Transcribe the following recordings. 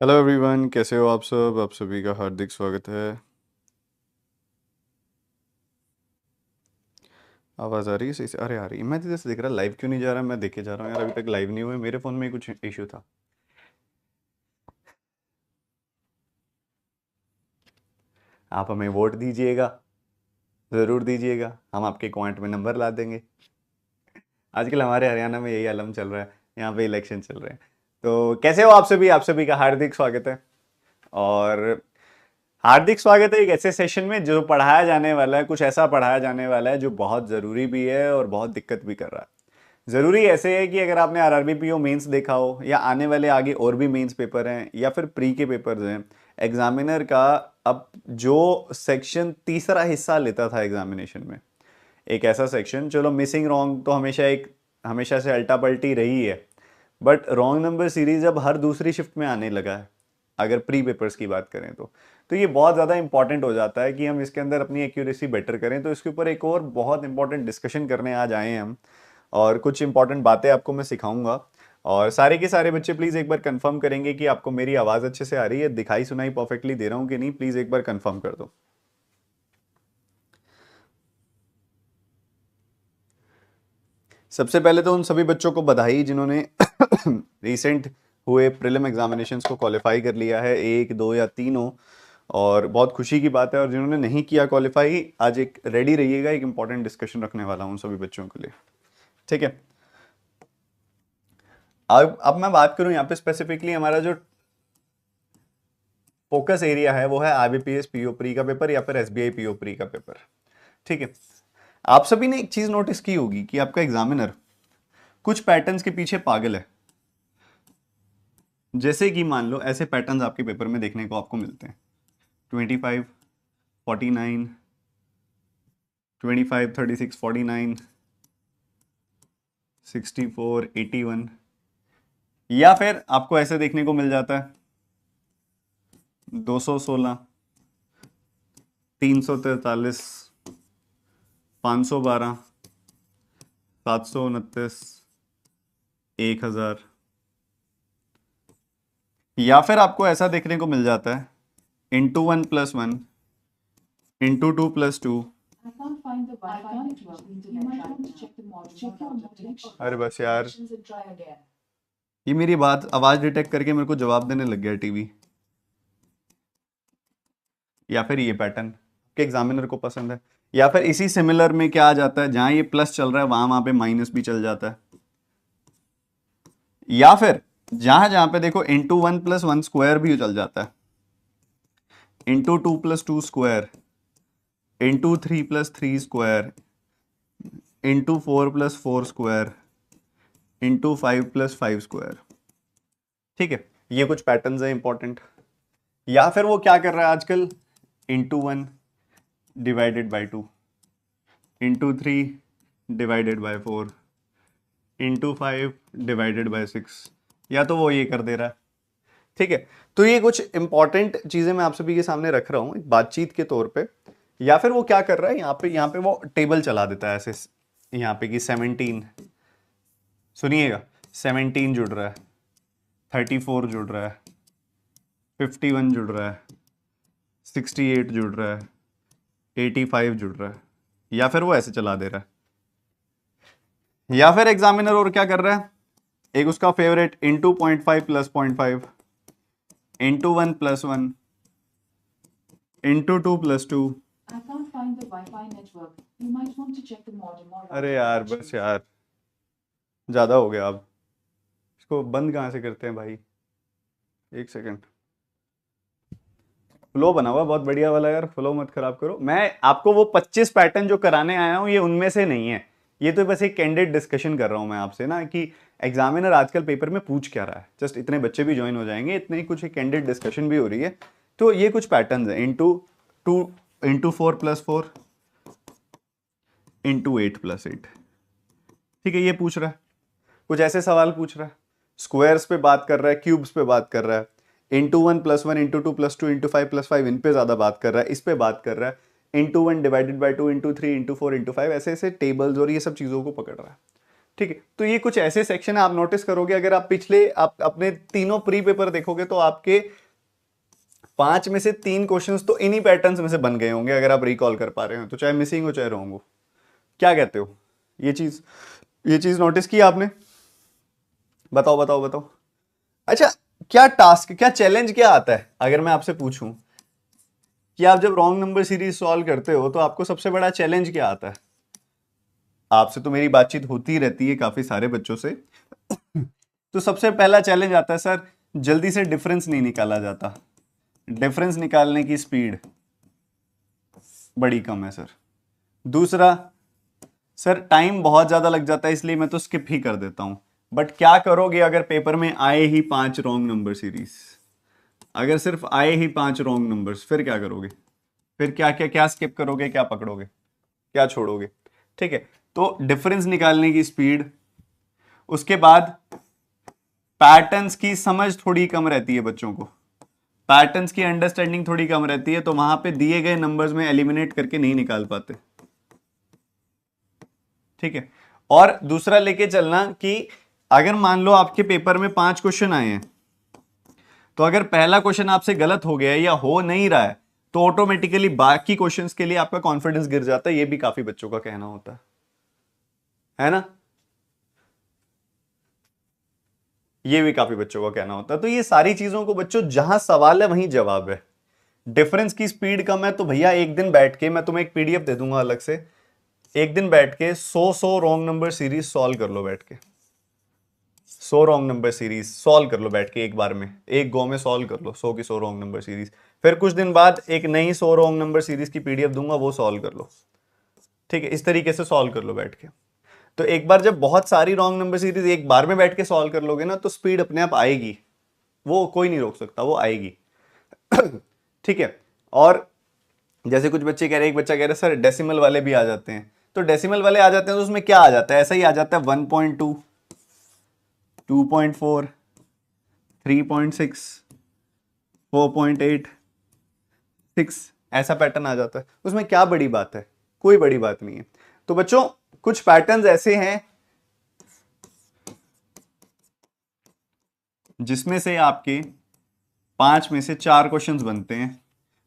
Hello everyone, कैसे हो आप सब? आप सभी का हार्दिक स्वागत है। आवाज़ आ रही है सही से? अरे आ रही है। मैं तो जैसे देख रहा लाइव क्यों नहीं जा रहा? मैं देखे जा रहा हूँ यार, अभी तक लाइव नहीं हुआ। मेरे फ़ोन में ही कुछ इशू था। आप हमें वोट दीजिएगा, ज़रूर दीजिएगा। हम आपके अकाउंट में नंबर ला देंगे। आजकल हमारे हरियाणा में यही आलम चल रहा है। यहाँ पे इलेक्शन चल रहे हैं। तो कैसे हो आप सभी? आप सभी का हार्दिक स्वागत है। और हार्दिक स्वागत है एक ऐसे सेशन में जो पढ़ाया जाने वाला है, कुछ ऐसा पढ़ाया जाने वाला है जो बहुत ज़रूरी भी है और बहुत दिक्कत भी कर रहा है। ज़रूरी ऐसे है कि अगर आपने आरआरबी पीओ मेंस देखा हो, या आने वाले आगे और भी मेंस पेपर हैं, या फिर प्री के पेपर्स हैं, एग्जामिनर का अब जो सेक्शन तीसरा हिस्सा लेता था एग्जामिनेशन में, एक ऐसा सेक्शन, चलो मिसिंग रॉन्ग तो हमेशा से अल्टा पल्टी रही है, बट रॉन्ग नंबर सीरीज अब हर दूसरी शिफ्ट में आने लगा है। अगर प्री पेपर्स की बात करें तो ये बहुत ज़्यादा इंपॉर्टेंट हो जाता है कि हम इसके अंदर अपनी एक्यूरेसी बेटर करें। तो इसके ऊपर एक और बहुत इंपॉर्टेंट डिस्कशन करने आज आए हैं हम, और कुछ इंपॉर्टेंट बातें आपको मैं सिखाऊंगा। और सारे के सारे बच्चे प्लीज़ एक बार कंफर्म करेंगे कि आपको मेरी आवाज़ अच्छे से आ रही है, दिखाई सुनाई परफेक्टली दे रहा हूँ कि नहीं। प्लीज़ एक बार कंफर्म कर दो। सबसे पहले तो उन सभी बच्चों को बधाई जिन्होंने रिसेंट हुए प्रीलिम एग्जामिनेशंस को क्वालिफाई कर लिया है, एक दो या तीनों। और बहुत खुशी की बात है। और जिन्होंने नहीं किया क्वालिफाई, आज एक रेडी रहिएगा, एक इंपॉर्टेंट डिस्कशन रखने वाला हूँ उन सभी बच्चों के लिए। ठीक है। अब मैं बात करूं यहाँ पे स्पेसिफिकली, हमारा जो फोकस एरिया है वो है आईबीपीएस पीओ प्री का पेपर या फिर एसबीआई पीओ प्री का पेपर। ठीक है। आप सभी ने एक चीज नोटिस की होगी कि आपका एग्जामिनर कुछ पैटर्न्स के पीछे पागल है। जैसे कि मान लो ऐसे पैटर्न्स आपके पेपर में देखने को आपको मिलते हैं: 25, 49, 25, 36, 49, 64, 81। या फिर आपको ऐसे देखने को मिल जाता है 216, 343, 512, 729, 1000। या फिर आपको ऐसा देखने को मिल जाता है *1 + 1, *2 + 2। अरे बस यार, ये मेरी बात आवाज डिटेक्ट करके मेरे को जवाब देने लग गया टीवी। या फिर ये पैटर्न के एग्जामिनर को पसंद है। या फिर इसी सिमिलर में क्या आ जाता है, जहां ये प्लस चल रहा है वहां पे माइनस भी चल जाता है। या फिर जहां जहां पे देखो *1 + 1² भी चल जाता है, *2 + 2², *3 + 3², *4 + 4², *5 + 5²। ठीक है। ये कुछ पैटर्न्स है इंपॉर्टेंट। या फिर वो क्या कर रहा है आजकल, *1 / 2, *3 / 4, *5 / 6। या तो वो ये कर दे रहा है। ठीक है। तो ये कुछ इंपॉर्टेंट चीजें मैं आप सभी के सामने रख रहा हूं एक बातचीत के तौर पे। या फिर वो क्या कर रहा है, यहाँ पे वो टेबल चला देता है ऐसे, यहाँ पे कि 17, सुनिएगा, 17 जुड़ रहा है, 34 जुड़ रहा है, 51 जुड़ रहा है, 68 जुड़ रहा है, 85 जुड़ रहा है। या फिर वो ऐसे चला दे रहा है। या फिर एग्जामिनर और क्या कर रहा है, एक उसका फेवरेट *0.5 + 0.5, *1 + 1, *2 + 2। अरे यार बस यार, ज्यादा हो गया। अब इसको बंद कहाँ से करते हैं भाई? एक सेकंड। फ्लो बना हुआ बहुत बढ़िया वाला यार, फ्लो मत खराब करो। मैं आपको वो 25 पैटर्न जो कराने आया हूँ ये उनमें से नहीं है। ये तो बस एक कैंडिड डिस्कशन कर रहा हूँ मैं आपसे ना, कि एग्जामिनर आजकल पेपर में पूछ क्या रहा है। जस्ट इतने बच्चे भी ज्वाइन हो जाएंगे, इतने ही कुछ एक कैंडिड डिस्कशन भी हो रही है। तो ये कुछ पैटर्न है: *2, *4 + 4, *8 + 8। ठीक है, ये पूछ रहा है, कुछ ऐसे सवाल पूछ रहा है। स्क्वायर्स पे बात कर रहा है, क्यूब्स पे बात कर रहा है, *1 + 1, *2 + 2, *5 + 5, इन पे ज्यादा बात कर रहा है, इस पे बात कर रहा है, *1 / 2, *2, *3, *4, *5, ऐसे ऐसे टेबल्स और ये सब चीजों को पकड़ रहा है। ठीक है, तो ये कुछ ऐसे सेक्शन है, आप नोटिस करोगे अगर आप पिछले आप अपने तीनों प्री पेपर देखोगे तो आपके 5 में से 3 क्वेश्चंस तो इन्हीं पैटर्न्स में से बन गए होंगे, अगर आप रिकॉल कर पा रहे हो तो, चाहे मिसिंग हो चाहे रॉन्ग हो। क्या कहते हो? ये चीज नोटिस की आपने? बताओ बताओ बताओ। अच्छा, क्या टास्क, क्या चैलेंज क्या आता है अगर मैं आपसे पूछूं कि आप जब रॉन्ग नंबर सीरीज सॉल्व करते हो तो आपको सबसे बड़ा चैलेंज क्या आता है? आपसे तो मेरी बातचीत होती रहती है काफी सारे बच्चों से तो सबसे पहला चैलेंज आता है सर, जल्दी से डिफरेंस नहीं निकाला जाता, डिफरेंस निकालने की स्पीड बड़ी कम है सर। दूसरा, सर टाइम बहुत ज्यादा लग जाता है इसलिए मैं तो स्किप ही कर देता हूं। बट क्या करोगे अगर पेपर में आए ही 5 रॉन्ग नंबर सीरीज, अगर सिर्फ आए ही 5 रॉन्ग नंबर्स, फिर क्या करोगे? फिर क्या क्या क्या स्किप करोगे, क्या पकड़ोगे, क्या छोड़ोगे? ठीक है, तो डिफरेंस निकालने की स्पीड, उसके बाद पैटर्न्स की समझ थोड़ी कम रहती है बच्चों को, पैटर्न्स की अंडरस्टैंडिंग थोड़ी कम रहती है, तो वहां पे दिए गए नंबर्स में एलिमिनेट करके नहीं निकाल पाते। ठीक है, और दूसरा लेके चलना कि अगर मान लो आपके पेपर में 5 क्वेश्चन आए हैं, तो अगर पहला क्वेश्चन आपसे गलत हो गया है या हो नहीं रहा है तो ऑटोमेटिकली बाकी क्वेश्चंस के लिए आपका कॉन्फिडेंस गिर जाता है। ये भी काफी बच्चों का कहना होता है ना? ये भी काफी बच्चों का कहना होता है। तो ये सारी चीजों को बच्चों, जहां सवाल है वहीं जवाब है। डिफरेंस की स्पीड कम है तो भैया एक दिन बैठ के, मैं तुम्हें एक पीडीएफ दे दूंगा अलग से, एक दिन बैठ के 100 रॉन्ग नंबर सीरीज सॉल्व कर लो, बैठ के 100 रॉन्ग नंबर सीरीज सॉल्व कर लो बैठ के, एक बार में, एक गो में सॉल्व कर लो 100 की 100 रॉन्ग नंबर सीरीज। फिर कुछ दिन बाद एक नई 100 रॉन्ग नंबर सीरीज की पीडीएफ दूंगा, वो सॉल्व कर लो। ठीक है, इस तरीके से सॉल्व कर लो बैठ के। तो एक बार जब बहुत सारी रॉन्ग नंबर सीरीज एक बार में बैठ के सॉल्व कर लोगे ना, तो स्पीड अपने आप आएगी, वो कोई नहीं रोक सकता, वो आएगी। ठीक है, और जैसे कुछ बच्चे कह रहे हैं, एक बच्चा कह रहा है सर डेसिमल वाले भी आ जाते हैं, तो डेसिमल वाले आ जाते हैं तो उसमें क्या आ जाता है? ऐसा ही आ जाता है 1.2, 2.4, 3.6, 4.8, 6, ऐसा पैटर्न आ जाता है। उसमें क्या बड़ी बात है? कोई बड़ी बात नहीं है। तो बच्चों कुछ पैटर्न्स ऐसे हैं जिसमें से आपके 5 में से 4 क्वेश्चंस बनते हैं।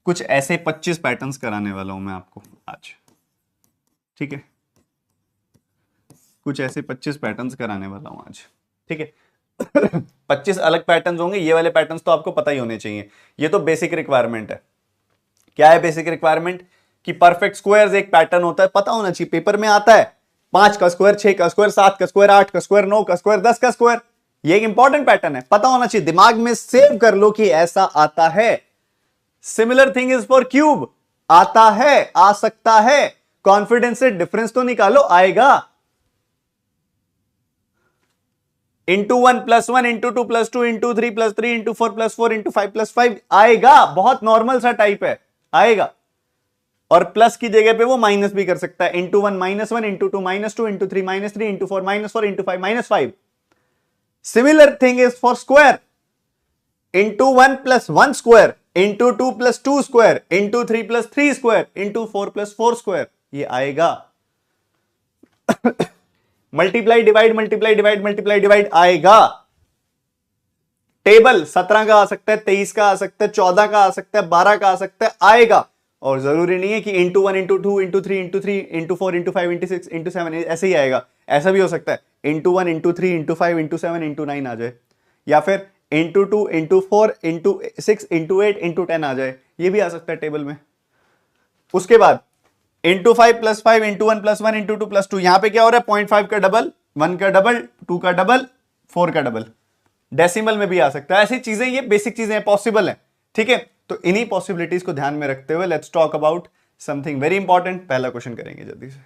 कुछ ऐसे 25 पैटर्न्स कराने वाला हूं मैं आपको आज। ठीक है, कुछ ऐसे 25 पैटर्न्स कराने वाला हूं आज। ठीक है 25 अलग पैटर्न्स होंगे। ये वाले पैटर्न्स तो आपको पता ही होने चाहिए, ये तो बेसिक रिक्वायरमेंट है। क्या है बेसिक रिक्वायरमेंट? कि परफेक्ट स्क्वायर्स एक पैटर्न होता है, पता होना चाहिए, पेपर में आता है 5 का स्क्वायर, 6 का स्क्वायर, 7 का स्क्वायर, 8 का स्क्वायर, 9 का स्क्वायर, 10 का स्क्वायर। ये एक इंपॉर्टेंट पैटर्न है, पता होना चाहिए, दिमाग में सेव कर लो कि ऐसा आता है। Similar thing is for cube, आता है, आ सकता है। कॉन्फिडेंस से डिफरेंस तो निकालो, आएगा। Into 1 + 1 into 2 + 2 into 3 + 3 into 4 + 4 into 5 + 5 आएगा। बहुत नॉर्मल सा टाइप है, आएगा। और प्लस की जगह पे वो माइनस भी कर सकता है, into 1 -1 into 2 -2 into 3 -3 into 4 -4 into 5 -5। Similar thing is for square, into 1 + 1 square into 2 + 2 square into 3 + 3 square into 4 + 4 square, ये आएगा। Multiply divide multiply divide multiply divide आएगा। टेबल 17 का आ सकता है, 23 का आ सकता है, 14 का आ सकता है, 12 का आ सकता है, आएगा। और जरूरी नहीं है कि into 1 into 2 into 3 into 3 into 4 into 5 into 6 into 7 ऐसे ही आएगा। ऐसा भी हो सकता है into 1 into 3 into 5 into 7 into 9 आ जाए, या फिर into 2 into 4 into 6 into 8 into 10 आ जाए, ये भी आ सकता है टेबल में। उसके बाद इंटू 5 + 5 इंटू 1 + 1 इंटू 2 + 2, यहां पे क्या हो रहा है? 0.5 का डबल, 1 का डबल, 2 का डबल, 4 का डबल। डेसिमल में भी आ सकता है। ऐसी चीजें, ये बेसिक चीजें पॉसिबल है। ठीक है, तो इन्हीं पॉसिबिलिटीज को ध्यान में रखते हुए let's talk about something very important. पहला क्वेश्चन करेंगे जल्दी से,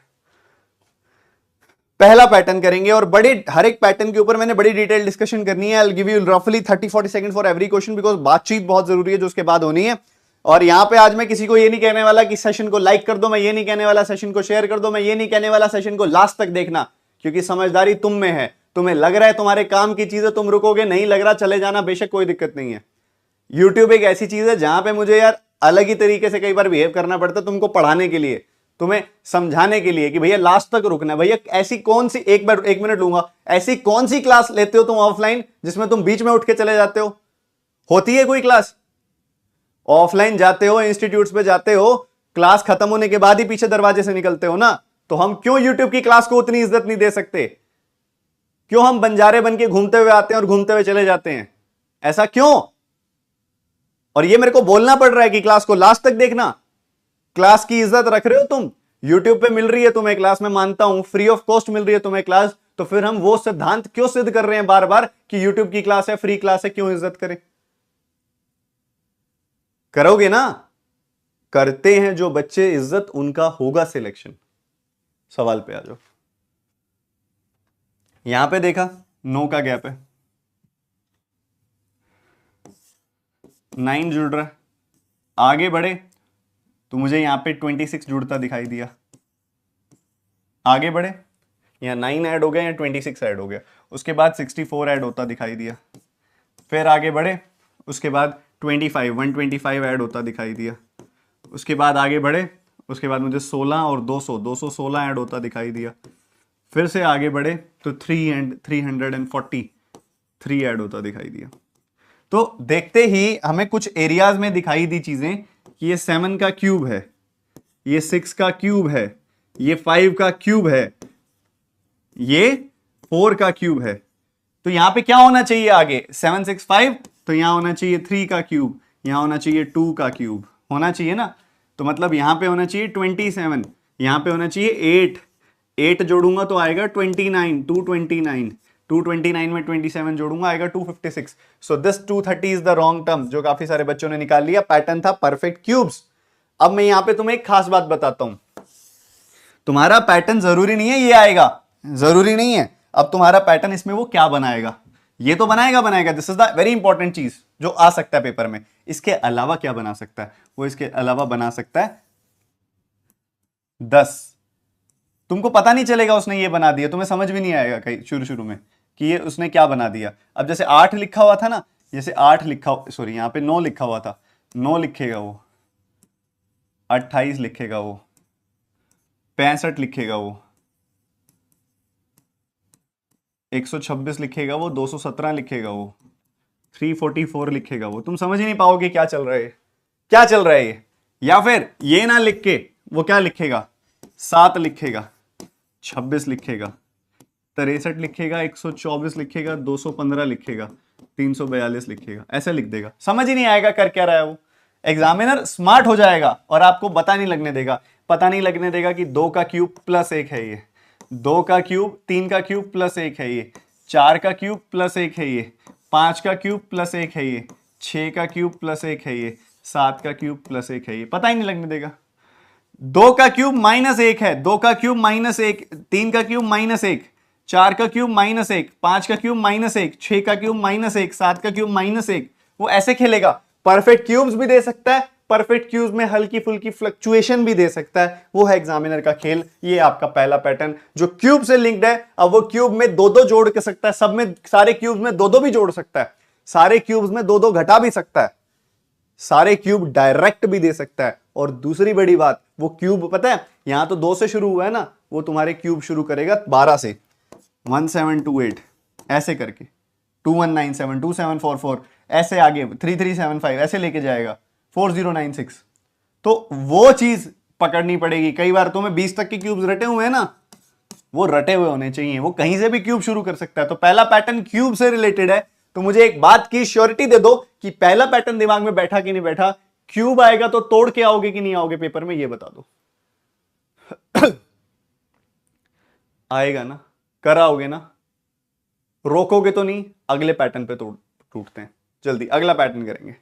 पहला पैटर्न करेंगे, और बड़े हर एक पैटर्न के ऊपर मैंने बड़ी डिटेल डिस्कशन करनी है। आई विल गिव यू रफली 30-40 second for every question, because बातचीत बहुत जरूरी है जो उसके बाद होनी है। और यहां पे आज मैं किसी को ये नहीं कहने वाला कि सेशन को लाइक कर दो, मैं ये नहीं कहने वाला सेशन को शेयर कर दो, मैं ये नहीं कहने वाला सेशन को लास्ट तक देखना, क्योंकि समझदारी तुम में है। तुम्हें लग रहा है तुम्हारे काम की चीज है, तुम रुकोगे, नहीं लग रहा चले जाना, बेशक कोई दिक्कत नहीं है। यूट्यूब एक ऐसी चीज है जहां पे मुझे यार अलग ही तरीके से कई बार बिहेव करना पड़ता है तुमको पढ़ाने के लिए। तुम्हें समझाने के लिए कि भैया लास्ट तक रुकना है। भैया ऐसी कौन सी, एक मिनट लूंगा, ऐसी कौन सी क्लास लेते हो तुम ऑफलाइन जिसमें तुम बीच में उठ के चले जाते हो? होती है कोई क्लास? ऑफलाइन जाते हो, इंस्टीट्यूट्स पे जाते हो, क्लास खत्म होने के बाद ही पीछे दरवाजे से निकलते हो ना। तो हम क्यों यूट्यूब की क्लास को उतनी इज्जत नहीं दे सकते? क्यों हम बंजारे बन के घूमते हुए आते हैं और घूमते हुए चले जाते हैं? ऐसा क्यों? और ये मेरे को बोलना पड़ रहा है कि क्लास को लास्ट तक देखना। क्लास की इज्जत रख रहे हो तुम? यूट्यूब पे मिल रही है तुम्हें क्लास, मैं मानता हूं फ्री ऑफ कॉस्ट मिल रही है तुम्हें क्लास, तो फिर हम वो सिद्धांत क्यों सिद्ध कर रहे हैं बार बार कि यूट्यूब की क्लास है, फ्री क्लास है, क्यों इज्जत करें? करोगे ना? करते हैं जो बच्चे इज्जत, उनका होगा सिलेक्शन। सवाल पे आ जाओ। यहां पे देखा 9 का गैप है, 9 जुड़ रहा है, आगे बढ़े तो मुझे यहां पे 26 जुड़ता दिखाई दिया। आगे बढ़े, यहाँ 9 ऐड हो गया या 26 ऐड हो गया, उसके बाद 64 ऐड होता दिखाई दिया। फिर आगे बढ़े, उसके बाद 125 ऐड होता दिखाई दिया। उसके बाद आगे बढ़े, उसके बाद मुझे 16 और 216 ऐड होता दिखाई दिया। फिर से आगे बढ़े तो 343 ऐड होता दिखाई दिया। तो देखते ही हमें कुछ एरियाज में दिखाई दी चीजें कि ये 7 का क्यूब है, ये 6 का क्यूब है, ये 5 का क्यूब है, ये 4 का क्यूब है। तो यहां पे क्या होना चाहिए आगे? 7 6 5, तो यहां होना चाहिए 3 का क्यूब, यहां होना चाहिए 2 का क्यूब, होना चाहिए ना। तो मतलब यहां पे होना चाहिए 27, यहां पे होना चाहिए 8, 8 जोड़ूंगा तो आएगा 29, 229, 229 में 27 जोड़ूंगा आएगा 256। So this 230 is the wrong term, जो काफी सारे बच्चों ने निकाल लिया। पैटर्न था परफेक्ट क्यूब्स। अब मैं यहां पे तुम्हें एक खास बात बताता हूं, तुम्हारा पैटर्न जरूरी नहीं है ये आएगा, जरूरी नहीं है। अब तुम्हारा पैटर्न इसमें वो क्या बनाएगा, ये तो बनाएगा, this is the very important चीज जो आ सकता है पेपर में। इसके अलावा क्या बना सकता है? वो इसके अलावा बना सकता है 10। तुमको पता नहीं चलेगा उसने ये बना दिया, तुम्हें समझ भी नहीं आएगा कहीं शुरू शुरू में कि ये उसने क्या बना दिया। अब जैसे 8 लिखा हुआ था ना, जैसे 8 लिखा, सॉरी यहां पे 9 लिखा हुआ था, 9 लिखेगा वो, 28 लिखेगा वो, 65 लिखेगा वो, 126 लिखेगा वो, 217 लिखेगा वो, 344 लिखेगा वो। तुम समझ ही नहीं पाओगे क्या चल रहा है, क्या चल रहा है ये। या फिर ये ना लिख के वो क्या लिखेगा, 7 लिखेगा, 26 लिखेगा, 63 लिखेगा, 124 लिखेगा, 215 लिखेगा, 342 लिखेगा, ऐसे लिख देगा। समझ ही नहीं आएगा कर क्या रहा है वो। एग्जामिनर स्मार्ट हो जाएगा और आपको पता नहीं लगने देगा, पता नहीं लगने देगा कि 2 का क्यूब प्लस 1 है ये, 2 का क्यूब, 3 का क्यूब प्लस 1 है ये, 4 का क्यूब प्लस 1 है ये, 5 का क्यूब प्लस 1 है ये, 6 का क्यूब प्लस 1 है ये, 7 का क्यूब प्लस 1 है ये, पता ही नहीं लगने देगा। 2 का क्यूब माइनस 1 है, 2 का क्यूब माइनस 1, 3 का क्यूब माइनस 1, 4 का क्यूब माइनस 1, 5 का क्यूब माइनस 1, 6 का क्यूब माइनस 1, 7 का क्यूब माइनस 1। वो ऐसे खेलेगा। परफेक्ट क्यूब्स भी दे सकता है, परफेक्ट क्यूब्स में हल्की फुल्की फ्लक्चुएशन भी दे सकता है। वो है एग्जामिनर का खेल। ये आपका पहला पैटर्न जो क्यूब से लिंक्ड है। अब वो क्यूब में दो दो जोड़ के सकता है, सब में, सारे क्यूब्स में दो दो भी जोड़ सकता है, सारे क्यूब्स में दो दो घटा भी सकता है, सारे क्यूब डायरेक्ट भी दे सकता है। और दूसरी बड़ी बात, वो क्यूब पता है यहां तो 2 से शुरू हुआ है ना, वो तुम्हारे क्यूब शुरू करेगा 12 से, 1728 ऐसे करके, 2197, 2744 ऐसे आगे, 3375 ऐसे लेके जाएगा, 4096। तो वो चीज पकड़नी पड़ेगी। कई बार तुम्हें 20 तक के क्यूब्स रटे हुए हैं ना, वो रटे हुए होने चाहिए। वो कहीं से भी क्यूब शुरू कर सकता है। तो पहला पैटर्न क्यूब से रिलेटेड है। तो मुझे एक बात की श्योरिटी दे दो कि पहला पैटर्न दिमाग में बैठा कि नहीं बैठा। क्यूब आएगा तो तोड़ के आओगे कि नहीं आओगे पेपर में, ये बता दो। आएगा ना, कर आओगे ना, रोकोगे तो नहीं। अगले पैटर्न पे तोड़ टूटते हैं। जल्दी अगला पैटर्न करेंगे,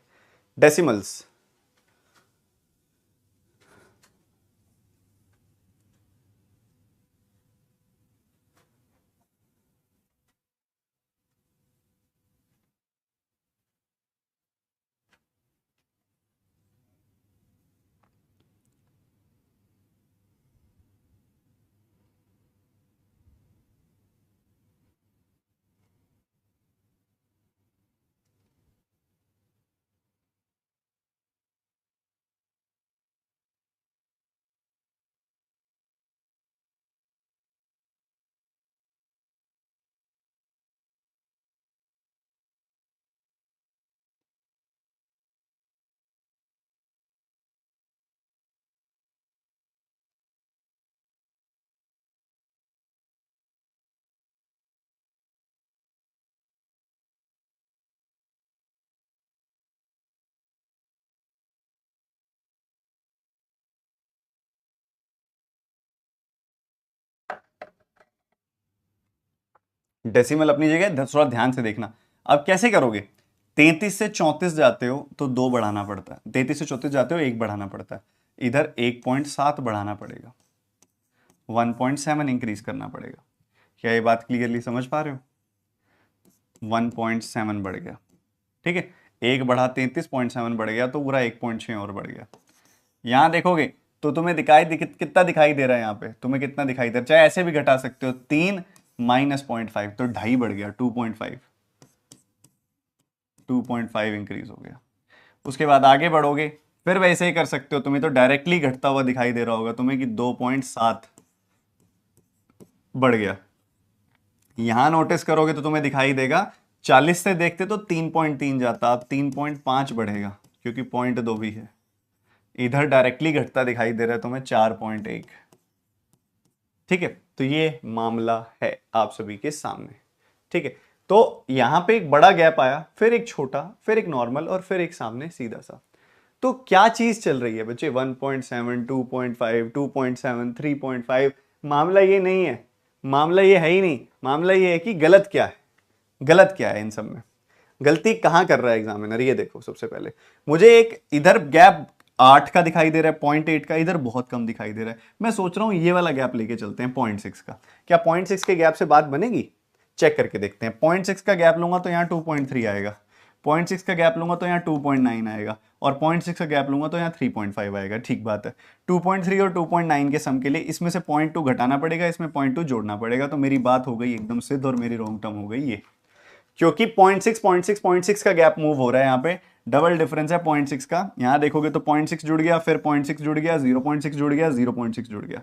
डेसिमल्स। डेसिमल अपनी जगह, थोड़ा ध्यान से देखना। अब कैसे करोगे, 33 से 34 जाते हो तो 2 बढ़ाना पड़ता है, 33 से 34 जाते हो 1 बढ़ाना पड़ता है, इधर 1.7 बढ़ाना पड़ेगा, 1.7 इंक्रीज करना पड़ेगा। क्या ये बात क्लियरली समझ पा रहे हो? 1.7 बढ़ गया, ठीक है, 1 बढ़ा 33.7 बढ़ गया, तो पूरा 1.6 और बढ़ गया। यहां देखोगे तो तुम्हें कितना दिखाई दे रहा है, यहाँ पे तुम्हें कितना दिखाई दे रहा है, चाहे ऐसे भी घटा सकते हो, 3 माइनस 0.5 तो 2.5 बढ़ गया, 2.5 इंक्रीज हो गया। उसके बाद आगे बढ़ोगे, फिर वैसे ही कर सकते हो, तुम्हें तो डायरेक्टली घटता हुआ दिखाई दे रहा होगा तुम्हें कि 2.7 बढ़ गया। यहां नोटिस करोगे तो तुम्हें दिखाई देगा 40 से देखते तो 3.3 जाता, अब 3.5 बढ़ेगा क्योंकि 0.2 भी है। इधर डायरेक्टली घटता दिखाई दे रहा है तुम्हें 4.1। ठीक है, तो ये मामला है आप सभी के सामने। ठीक है, तो यहां पे एक बड़ा गैप आया, फिर एक छोटा, फिर एक नॉर्मल और फिर एक सामने सीधा सा। तो क्या चीज चल रही है बच्चे, 1.7, 2.5, 2.7, 3.5, मामला ये नहीं है, मामला ये है ही नहीं। मामला ये है कि गलत क्या है, गलत क्या है इन सब में, गलती कहां कर रहा है एग्जामिनर। ये देखो, सबसे पहले मुझे एक इधर गैप 8 का दिखाई दे रहा है, 0.8 का, इधर बहुत कम दिखाई दे रहा है। मैं सोच रहा हूं ये वाला गैप लेके चलते हैं 0.6 का। क्या 0.6 के गैप से बात बनेगी? चेक करके देखते हैं। 0.6 का गैप लूंगा तो यहाँ 2.3 आएगा, 0.6 का गैप लूंगा तो यहाँ 2.9 आएगा, और 0.6 का गैप लूंगा तो यहाँ 3.5 आएगा। ठीक बात है, 2.3 और 2.9 के सम के लिए इसमें से 0.2 घटाना पड़ेगा, इसमें 0.2 जोड़ना पड़ेगा। तो मेरी बात हो गई एकदम सिद्ध और मेरी रॉन्ग टर्म हो गई ये, क्योंकि 0.6 का गैप मूव हो रहा है, यहाँ पे डबल डिफरेंस है 0.6 का। यहाँ देखोगे तो 0.6 जुड़ गया, फिर 0.6 जुड़ गया, 0.6 जुड़ गया, 0.6 जुड़ गया,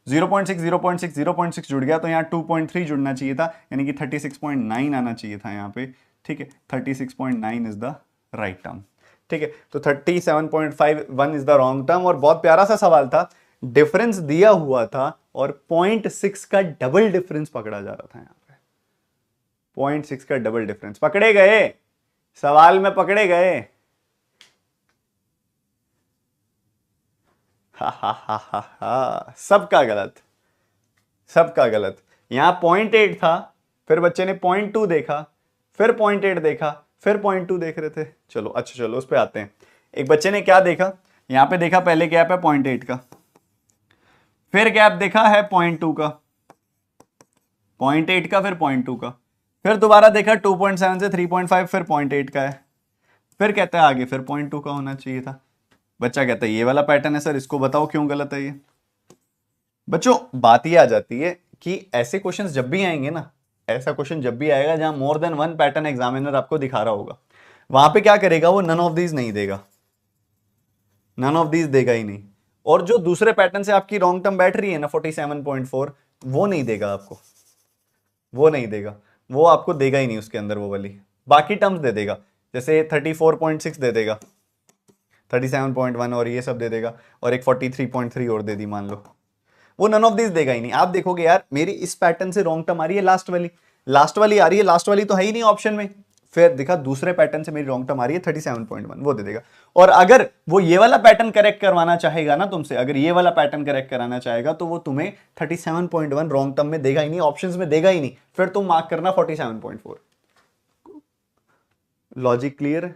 0.6, 0.6, 0.6 जुड़ गया, तो यहाँ 2.3 जुड़ना चाहिए था, यानी कि 36.9 आना चाहिए था यहाँ पे। ठीक है, 36.9 इज द राइट टर्म। ठीक है, तो 37.51 इज द रॉन्ग टर्म। और बहुत प्यारा सा सवाल था, डिफरेंस दिया हुआ था और 0.6 का डबल डिफरेंस पकड़ा जा रहा था। यहाँ पे 0.6 का डबल डिफरेंस पकड़े गए, सवाल में पकड़े गए। हा हा हा हा हा, सबका गलत, सबका गलत। यहां 0.8 था, फिर बच्चे ने 0.2 देखा, फिर 0.8 देखा, फिर 0.2 देख रहे थे। चलो अच्छा, चलो उस पे आते हैं। एक बच्चे ने क्या देखा, यहां पे देखा पहले गैप है 0.8 का, फिर गैप देखा है 0.2 का, 0.8 का, फिर 0.2 का, फिर दोबारा देखा 2.7 से 3.5, फिर 0.8 का है, फिर कहता है आगे फिर 0.2 का होना चाहिए था। बच्चा कहता है ये वाला पैटर्न है सर, इसको बताओ क्यों गलत है ये। बच्चों बात ये आ जाती है कि ऐसे क्वेश्चंस जब भी आएंगे ना, ऐसा क्वेश्चन जब भी आएगा जहां more than one pattern examiner आपको दिखा रहा होगा, वहां पे क्या करेगा वो, नन ऑफ दीज नहीं देगा, नन ऑफ दीज देगा ही नहीं। और जो दूसरे पैटर्न से आपकी रॉन्ग टर्म बैठ रही है ना 47.4, वो नहीं देगा आपको, वो नहीं देगा, वो आपको देगा ही नहीं उसके अंदर वो वाली, बाकी टर्म्स दे देगा। जैसे 34.6 दे देगा, 37.1 और ये सब दे देगा, और एक 43.3 और दे दी मान लो, वो नन ऑफ दिस देगा ही नहीं। आप देखोगे यार मेरी इस पैटर्न से रॉन्ग टर्म आ रही है, लास्ट वाली, लास्ट वाली आ रही है, लास्ट वाली तो है ही नहीं ऑप्शन में, फिर दिखा दूसरे पैटर्न से मेरी रॉन्ग टर्म आ रही है 37.1, वो दे देगा। और अगर वो ये वाला पैटर्न करेक्ट करवाना चाहेगा ना तुमसे, अगर ये वाला पैटर्न करेक्ट कराना चाहेगा तो वो तुम्हें 37.1 रॉन्ग टर्म में देगा ही नहीं, ऑप्शंस में देगा ही नहीं, फिर तुम मार्क करना 47.4। लॉजिक क्लियर है?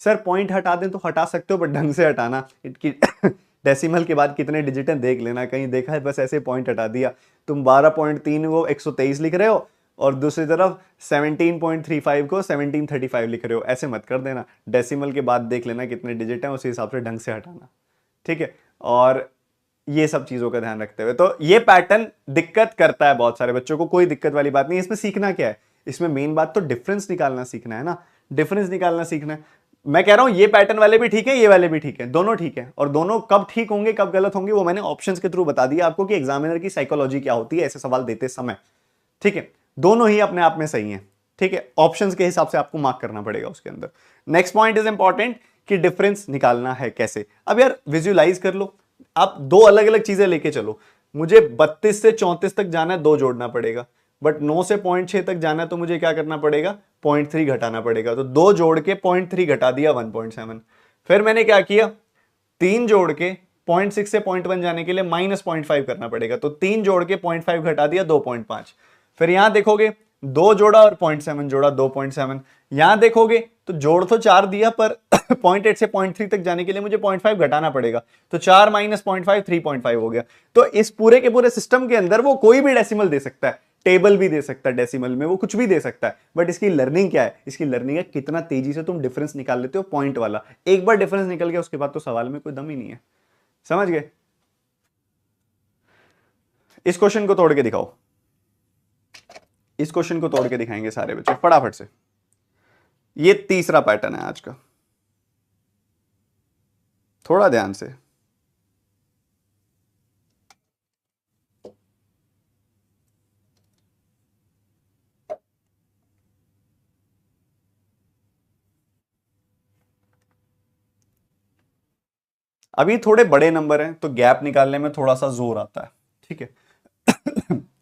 सर पॉइंट हटा दें तो हटा सकते हो, बट ढंग से हटाना, इनकी डेसिमल के बाद कितने डिजिट हैं देख लेना, कहीं देखा है बस ऐसे पॉइंट हटा दिया। तुम 12.3 को 123 लिख रहे हो और दूसरी तरफ 17.35 को 1735 लिख रहे हो, ऐसे मत कर देना। डेसिमल के बाद देख लेना कितने डिजिट हैं, उसी हिसाब से ढंग से हटाना, ठीक है। और ये सब चीजों का ध्यान रखते हुए, तो ये पैटर्न दिक्कत करता है बहुत सारे बच्चों को, कोई दिक्कत वाली बात नहीं। इसमें सीखना क्या है, इसमें मेन बात तो डिफरेंस निकालना सीखना है ना, डिफरेंस निकालना सीखना है। मैं कह रहा हूं ये पैटर्न वाले भी ठीक है, ये वाले भी ठीक है, दोनों ठीक है। और दोनों कब ठीक होंगे कब गलत होंगे वो मैंने ऑप्शंस के थ्रू बता दिया आपको कि एग्जामिनर की साइकोलॉजी क्या होती है ऐसे सवाल देते समय, ठीक है। दोनों ही अपने आप में सही है, ठीक है। ऑप्शंस के हिसाब से आपको मार्क करना पड़ेगा उसके अंदर। नेक्स्ट पॉइंट इज इंपॉर्टेंट कि डिफरेंस निकालना है कैसे। अब यार विजुअलाइज कर लो, आप दो अलग अलग चीजें लेके चलो। मुझे 32 से 34 तक जाना है, 2 जोड़ना पड़ेगा, बट 9 से 0.6 तक जाना है तो मुझे क्या करना पड़ेगा, 0.3 घटाना पड़ेगा। तो 2 जोड़ के 0.3 घटा दिया 1.7। फिर मैंने क्या किया, 3 जोड़ के 0.6 से 0.1 जाने के लिए -0.5 करना पड़ेगा, तो 3 जोड़ के 0.5 घटा दिया 2.5। फिर यहां देखोगे 2 जोड़ा और 0.7 जोड़ा, 2.7। यहां देखोगे तो जोड़ तो 4 दिया, पर 0.8 से 0.3 तक जाने के लिए मुझे 0.5 घटाना पड़ेगा, तो 4 माइनस 0.5 3.5 हो गया। तो इस पूरे के पूरे सिस्टम के अंदर वो कोई भी डेसिमल दे सकता है, टेबल भी दे सकता है, डेसिमल में वो कुछ भी दे सकता है, बट इसकी लर्निंग क्या है? इसकी लर्निंग है कितना तेजी से तुम डिफरेंस निकाल लेते हो पॉइंट वाला। एक बार डिफरेंस निकल गया उसके बाद तो सवाल में कोई दम ही नहीं है। समझ गए? इस क्वेश्चन को तोड़ के दिखाओ, इस क्वेश्चन को तोड़ के दिखाएंगे सारे बच्चे फटाफट से। ये तीसरा पैटर्न है आज का, थोड़ा ध्यान से। अभी थोड़े बड़े नंबर हैं तो गैप निकालने में थोड़ा सा जोर आता है, ठीक है।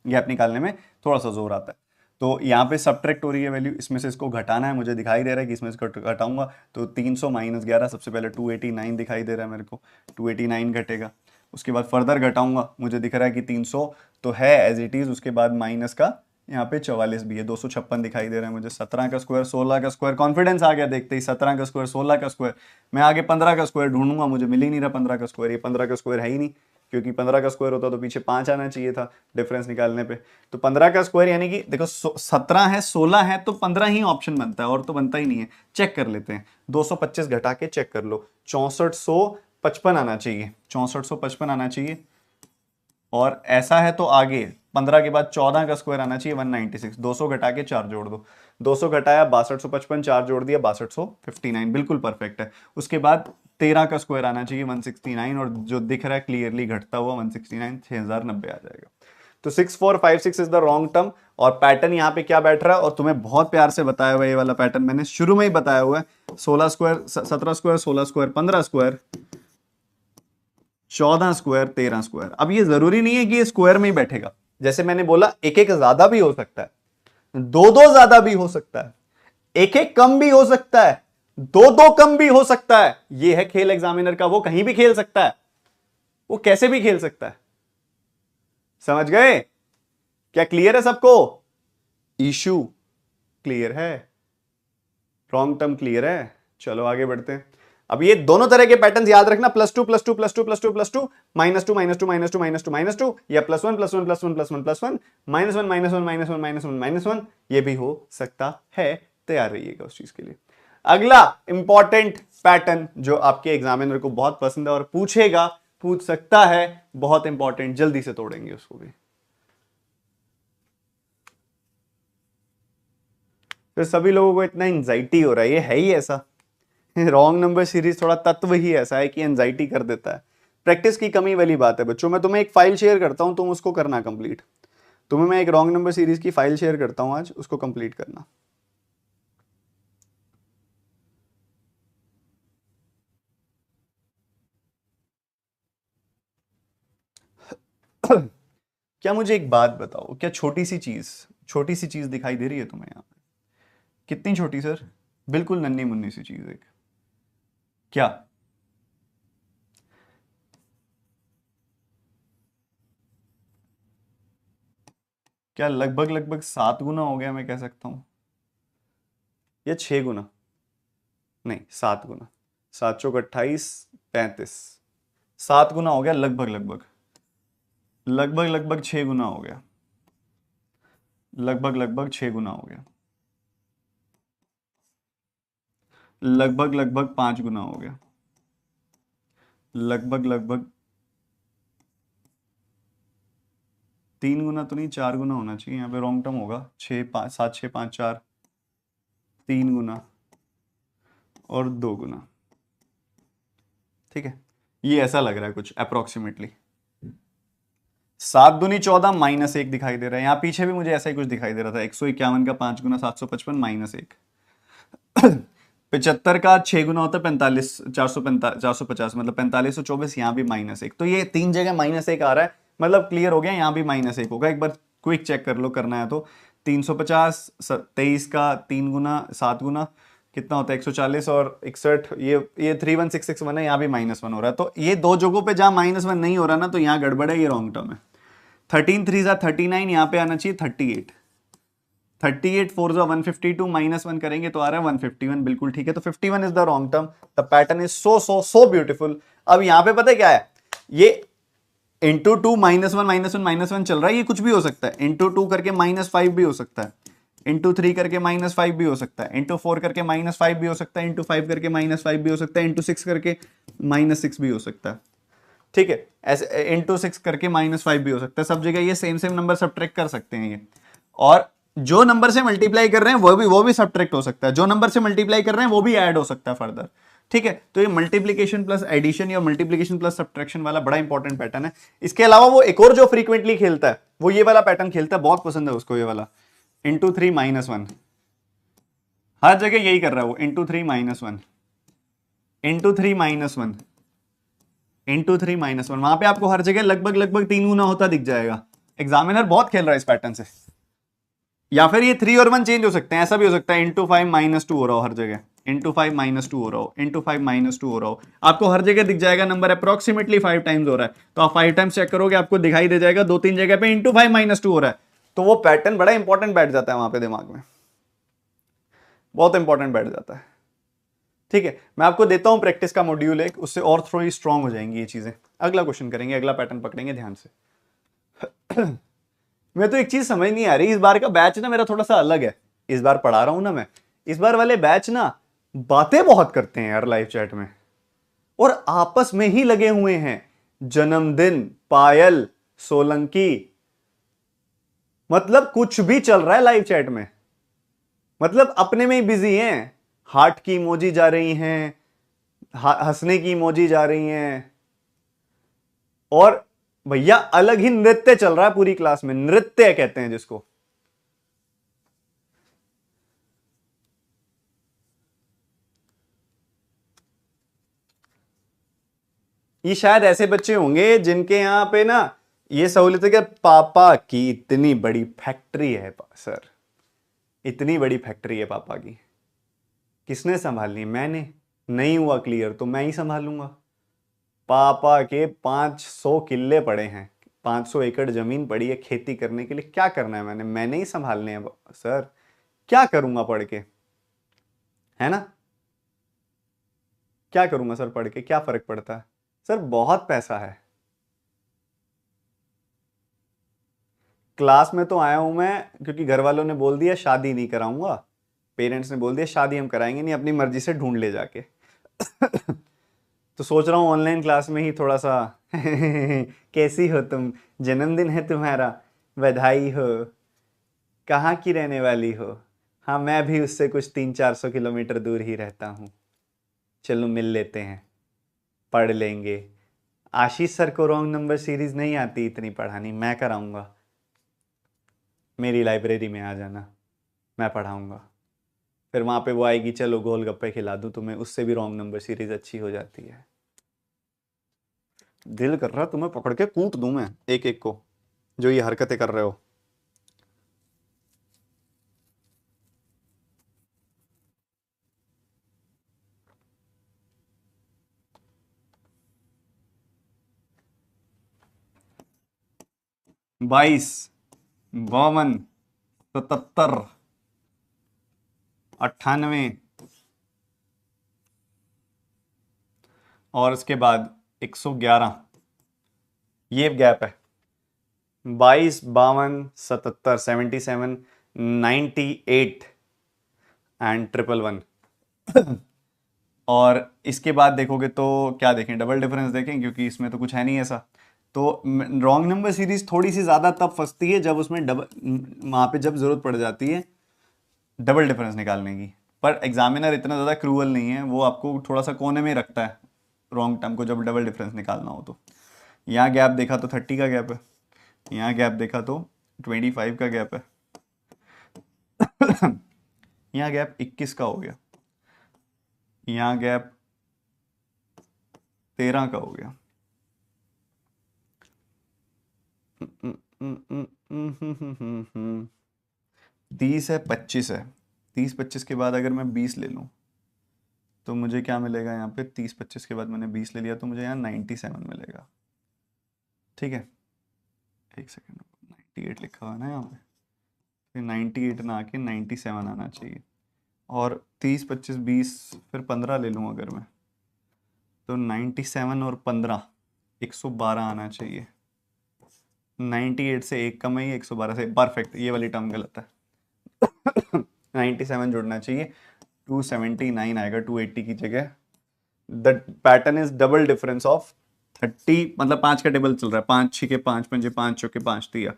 गैप निकालने में थोड़ा सा जोर आता है। तो यहाँ पे सब्ट्रैक्ट हो रही है वैल्यू, इसमें से इसको घटाना है, मुझे दिखाई दे रहा है कि इसमें से घटाऊंगा तो 300 माइनस 11, सबसे पहले 289 दिखाई दे रहा है मेरे को, 289 घटेगा। उसके बाद फर्दर घटाऊंगा, मुझे दिख रहा है कि 300 तो है एज इट इज, उसके बाद माइनस का यहाँ पे 44 भी है, 256 दिखाई दे रहा है मुझे। 17 का स्क्वायर, 16 का स्क्वायर, कॉन्फिडेंस आ गया देखते ही। 17 का स्क्वायर, 16 का स्क्वायर, मैं आगे 15 का स्क्वायर ढूंढूंगा, मुझे मिल ही नहीं रहा 15 का स्क्वायर। ये 15 का स्क्वायर है ही नहीं, क्योंकि 15 का स्क्वायर होता तो पीछे 5 आना चाहिए था डिफरेंस निकालने पे। तो 15 का स्क्वायर यानी कि देखो 17 है, 16 है, तो 15 ही ऑप्शन बनता है, और तो बनता ही नहीं है। चेक कर लेते हैं, 225 घटा के चेक कर लो, 6455 आना चाहिए, 6455 आना चाहिए। और ऐसा है तो आगे 15 के बाद 14 का स्क्वायर आना चाहिए 196, 200 घटा के 4 जोड़ दो, 200 घटाया 6255, 4 जोड़ दिया 6259, बिल्कुल परफेक्ट है। उसके बाद 13 का स्क्वायर आना चाहिए 169, और जो दिख रहा है क्लियरली घटता हुआ 169, 6090 आ जाएगा। तो 6456 इज द रॉन्ग टर्म। और पैटर्न यहाँ पे क्या बैठ रहा है, और तुम्हें बहुत प्यार से बताया हुआ ये वाला पैटर्न मैंने शुरू में ही बताया हुआ है। 16 square, 17 square, 16 square, 15 square, 14 square, 13 square. अब ये जरूरी नहीं है कि ये स्क्वायर में ही बैठेगा, जैसे मैंने बोला एक एक ज्यादा भी हो सकता है, दो दो ज्यादा भी हो सकता है, एक एक कम भी हो सकता है, दो दो कम भी हो सकता है। ये है खेल एग्जामिनर का, वो कहीं भी खेल सकता है, वो कैसे भी खेल सकता है। समझ गए? क्या क्लियर है सबको? इशू क्लियर है? रॉन्ग टर्म क्लियर है? चलो आगे बढ़ते हैं। अब ये दोनों तरह के पैटर्न याद रखना, +2 +2 +2 +2 +2, -2 -2 -2 -2 -2, या +1 +1 +1 +1 +1, -1 -1 -1 -1 -1, ये भी हो सकता है। तैयार रहिएगा उस चीज के लिए। अगला इंपॉर्टेंट पैटर्न जो आपके एग्जामिनर को बहुत पसंद है और पूछेगा, पूछ सकता है, बहुत इंपॉर्टेंट, जल्दी से तोड़ेंगे उसको भी। फिर सभी लोगों को इतना एंजाइटी हो रहा है, ये है ही ऐसा। रॉन्ग नंबर सीरीज थोड़ा तत्व ही ऐसा है कि एंजाइटी कर देता है। प्रैक्टिस की कमी वाली बात है बच्चों। मैं तुम्हें एक फाइल शेयर करता हूं, तुम उसको करना कंप्लीट। तुम्हें मैं एक रॉन्ग नंबर सीरीज की फाइल शेयर करता हूं आज, उसको कंप्लीट करना। क्या मुझे एक बात बताओ, क्या छोटी सी चीज दिखाई दे रही है तुम्हें यहाँ पे? कितनी छोटी सर? बिल्कुल नन्ही मुन्नी सी चीज एक। क्या? क्या लगभग लगभग 7 गुना हो गया मैं कह सकता हूं, या 6 गुना? नहीं, 7 गुना। 7 चौक 28, 35, 7 गुना हो गया, लगभग लगभग, लगभग लगभग 6 गुना हो गया, लगभग लगभग 6 गुना हो गया, लगभग लगभग 5 गुना हो गया, लगभग लगभग 3 गुना तो नहीं, 4 गुना होना चाहिए, यहाँ पे रॉन्ग टर्म होगा। 6 5 7 6 5 4, 3 गुना और 2 गुना, ठीक है। ये ऐसा लग रहा है कुछ अप्रोक्सीमेटली। 7 दूनी 14 -1 दिखाई दे रहा है। यहाँ पीछे भी मुझे ऐसा ही कुछ दिखाई दे रहा था, 151 का 5 गुना 755 -1। 75 का 6 गुना होता है 45, 450, मतलब 4524, यहाँ भी -1। तो ये 3 जगह -1 आ रहा है, मतलब क्लियर हो गया, यहाँ भी -1 होगा। एक बार क्विक चेक कर लो, करना है तो। 350, 23 का 3 गुना 7 गुना कितना होता है 140, और 61, ये 31661 है, यहाँ भी -1 हो रहा है। तो ये दो जगहों पे जहाँ -1 नहीं हो रहा ना, तो यहाँ गड़बड़ है, ये रॉन्ग टर्म है। 13 3 39, यहाँ पे आना चाहिए 38, 38 4 152 -1 करेंगे तो आ रहा है 151, बिल्कुल ठीक है। तो 51 is the wrong term. The pattern is so so so beautiful. अब यहां पे पता है क्या है, ये इंटू टू -1 चल रहा है, ये कुछ भी हो सकता है। इंटू टू करके -5 भी हो सकता है, इंटू थ्री करके -5 भी हो सकता है, इंटू फोर करके -5 भी हो सकता है, इंटू फाइव करके -5 भी हो सकता है, इंटू सिक्स करके -6 भी हो सकता है। ठीक है, ऐसे इंटू सिक्स करके -5 भी हो सकता है। सब जगह ये सेम सेम नंबर सब्ट्रैक्ट कर सकते हैं ये। और जो नंबर से मल्टीप्लाई कर रहे हैं वो भी सब्ट्रैक्ट हो सकता है, जो नंबर से मल्टीप्लाई कर रहे हैं वो भी ऐड हो सकता है फर्दर। ठीक है, तो ये मल्टीप्लीकेशन प्लस एडिशन या मल्टीप्लीकेशन प्लस सब्ट्रैक्शन वाला बड़ा इंपॉर्टेंट पैटर्न है। इसके अलावा वो एक और जो फ्रीक्वेंटली खेलता है वो ये वाला पैटर्न खेलता है, बहुत पसंद है उसको ये वाला, इंटू थ्री -1। हर जगह यही कर रहा है वो, into three -1, into three -1, into three -1। वहां पे आपको हर जगह लगभग लगभग 3 गुना होता दिख जाएगा। एग्जामिनर बहुत खेल रहा है इस पैटर्न से। या फिर ये 3 और 1 चेंज हो सकते हैं, ऐसा भी हो सकता है इंटू फाइव -2 हो रहा हो हर जगह, इंटू फाइव -2 हो रहा हो, इंटू फाइव -2 हो रहा हो। आपको हर जगह दिख जाएगा नंबर अप्रोक्सीमेटली 5 टाइम्स हो रहा है, तो आप 5 टाइम्स चेक करोगे आपको दिखाई दे जाएगा 2-3 जगह पे इंटू फाइव -2 हो रहा है। तो वो पैटर्न बड़ा इंपॉर्टेंट बैठ जाता है वहां पे दिमाग में, बहुत इंपॉर्टेंट बैठ जाता है। ठीक है, मैं आपको देता हूं प्रैक्टिस का मॉड्यूल एक, उससे और थोड़ी स्ट्रांग हो जाएंगी ये चीजें। अगला क्वेश्चन करेंगे, अगला पैटर्न पकड़ेंगे ध्यान से। मैं तो एक चीज समझ नहीं आ रही, इस बार का बैच ना मेरा थोड़ा सा अलग है। इस बार पढ़ा रहा हूं ना मैं, इस बार वाले बैच ना बातें बहुत करते हैं यार लाइव चैट में, और आपस में ही लगे हुए हैं। जन्मदिन, पायल, सोलंकी, मतलब कुछ भी चल रहा है लाइव चैट में, मतलब अपने में ही बिजी हैं। हार्ट की इमोजी जा रही हैं, हंसने की इमोजी जा रही हैं, और भैया अलग ही नृत्य चल रहा है पूरी क्लास में। नृत्य कहते हैं जिसको। ये शायद ऐसे बच्चे होंगे जिनके यहां पे ना ये सहूलियत है कि पापा की इतनी बड़ी फैक्ट्री है सर, इतनी बड़ी फैक्ट्री है पापा की, किसने संभालनी? मैंने। नहीं हुआ क्लियर तो मैं ही संभालूंगा। पापा के 500 किले पड़े हैं, 500 एकड़ जमीन पड़ी है खेती करने के लिए। क्या करना है? मैंने ही संभालने हैं सर। क्या करूंगा पढ़ के, है ना? क्या करूंगा सर पढ़ के, क्या फर्क पड़ता है सर? बहुत पैसा है। क्लास में तो आया हूं मैं क्योंकि घर वालों ने बोल दिया शादी नहीं कराऊंगा, पेरेंट्स ने बोल दिया शादी हम कराएंगे नहीं, अपनी मर्जी से ढूंढ ले जाके। तो सोच रहा हूँ ऑनलाइन क्लास में ही थोड़ा सा कैसी हो तुम, जन्मदिन है तुम्हारा, बधाई हो, कहाँ की रहने वाली हो? हाँ मैं भी उससे कुछ 300-400 किलोमीटर दूर ही रहता हूँ, चलो मिल लेते हैं, पढ़ लेंगे। आशीष सर को रॉन्ग नंबर सीरीज नहीं आती इतनी पढ़ानी, मैं कराऊंगा। मेरी लाइब्रेरी में आ जाना, मैं पढ़ाऊंगा। फिर वहां पे वो आएगी, चलो गोलगप्पे खिला दूं तुम्हें, उससे भी रॉन्ग नंबर सीरीज अच्छी हो जाती है। दिल कर रहा तुम्हें पकड़ के कूट दूं मैं एक एक को, जो ये हरकतें कर रहे हो। बाईस, 52, 77, 98, और उसके बाद 111, ये गैप है। 22, 52, 77, 77, 98 एंड 111। और इसके बाद देखोगे तो क्या देखें, डबल डिफरेंस देखें, क्योंकि इसमें तो कुछ है नहीं ऐसा। तो रॉन्ग नंबर सीरीज थोड़ी सी ज़्यादा तब फंसती है जब उसमें डबल, वहाँ पे जब ज़रूरत पड़ जाती है डबल डिफरेंस निकालने की। पर एग्जामिनर इतना ज़्यादा क्रूअल नहीं है, वो आपको थोड़ा सा कोने में रखता है रॉन्ग टर्म को जब डबल डिफरेंस निकालना हो तो। यहाँ गैप देखा तो 30 का गैप है, यहाँ गैप देखा तो 25 का गैप है, यहाँ गैप 21 का हो गया, यहाँ गैप 13 का हो गया। 30 है, 25 है, 30-25 के बाद अगर मैं 20 ले लूँ तो मुझे क्या मिलेगा यहाँ पे? 30-25 के बाद मैंने 20 ले लिया तो मुझे यहाँ 97 मिलेगा। ठीक है, एक सेकेंड, 98 लिखा हुआ है ना यहाँ पे, फिर 98 ना आके 97 आना चाहिए, और 30 25 20 फिर 15 ले लूँ अगर मैं, तो 97 और 15 112 आना चाहिए। 98 से एक कम है, 112 से, परफेक्ट, ये वाली टर्म गलत है। 97 जुड़ना चाहिए, 279 आएगा 280 की जगह। The pattern is double difference of 30, मतलब 5 का टेबल चल रहा है, 5 6 के 5 पंजे 5 चौके 5 दिया,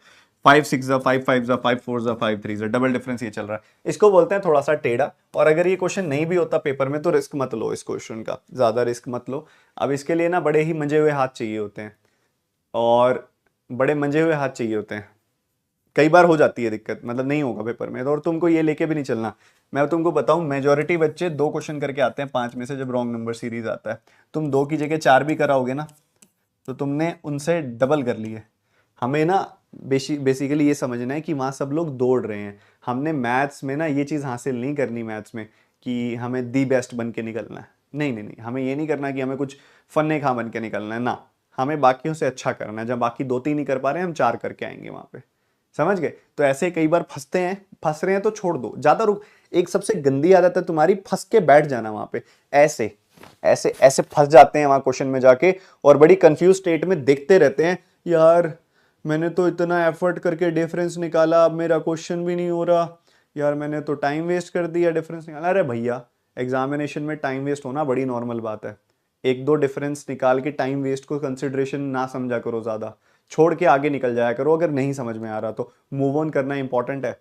5 6 जा 5 5 जा 5 4 जा 5 3 जा, डबल डिफरेंस ये चल रहा है। इसको बोलते हैं थोड़ा सा टेढ़ा। और अगर ये क्वेश्चन नहीं भी होता पेपर में तो रिस्क मत लो, इस क्वेश्चन का ज्यादा रिस्क मत लो। अब इसके लिए ना बड़े ही मंजे हुए हाथ चाहिए होते हैं, और बड़े मंजे हुए हाथ चाहिए होते हैं। कई बार हो जाती है दिक्कत, मतलब नहीं होगा पेपर में, और तुमको ये लेके भी नहीं चलना। मैं तुमको बताऊं, मेजोरिटी बच्चे 2 क्वेश्चन करके आते हैं 5 में से, जब रॉन्ग नंबर सीरीज आता है। तुम 2 की जगह 4 भी कराओगे ना, तो तुमने उनसे डबल कर लिए। हमें ना बेसिकली ये समझना है कि वहाँ सब लोग दौड़ रहे हैं। हमने मैथ्स में ना ये चीज़ हासिल नहीं करनी मैथ्स में कि हमें दी बेस्ट बन के निकलना है। नहीं नहीं नहीं, हमें ये नहीं करना कि हमें कुछ फन्ने खा बन के निकलना है ना, हमें बाकियों से अच्छा करना है। जब बाकी 2 3 नहीं कर पा रहे हैं, हम 4 करके आएंगे वहाँ पे। समझ गए? तो ऐसे कई बार फंसते हैं, फंस रहे हैं तो छोड़ दो, ज़्यादा रुक। एक सबसे गंदी आदत है तुम्हारी, फंस के बैठ जाना वहाँ पे, ऐसे ऐसे ऐसे फंस जाते हैं वहाँ क्वेश्चन में जाके, और बड़ी कंफ्यूज स्टेट में देखते रहते हैं, यार मैंने तो इतना एफर्ट करके डिफरेंस निकाला, अब मेरा क्वेश्चन भी नहीं हो रहा, यार मैंने तो टाइम वेस्ट कर दिया डिफरेंस निकाला। अरे भैया, एग्जामिनेशन में टाइम वेस्ट होना बड़ी नॉर्मल बात है। 1 2 डिफरेंस निकाल के टाइम वेस्ट को कंसिडरेशन ना समझा करो, ज़्यादा छोड़ के आगे निकल जाया करो। अगर नहीं समझ में आ रहा तो मूव ऑन करना इंपॉर्टेंट है,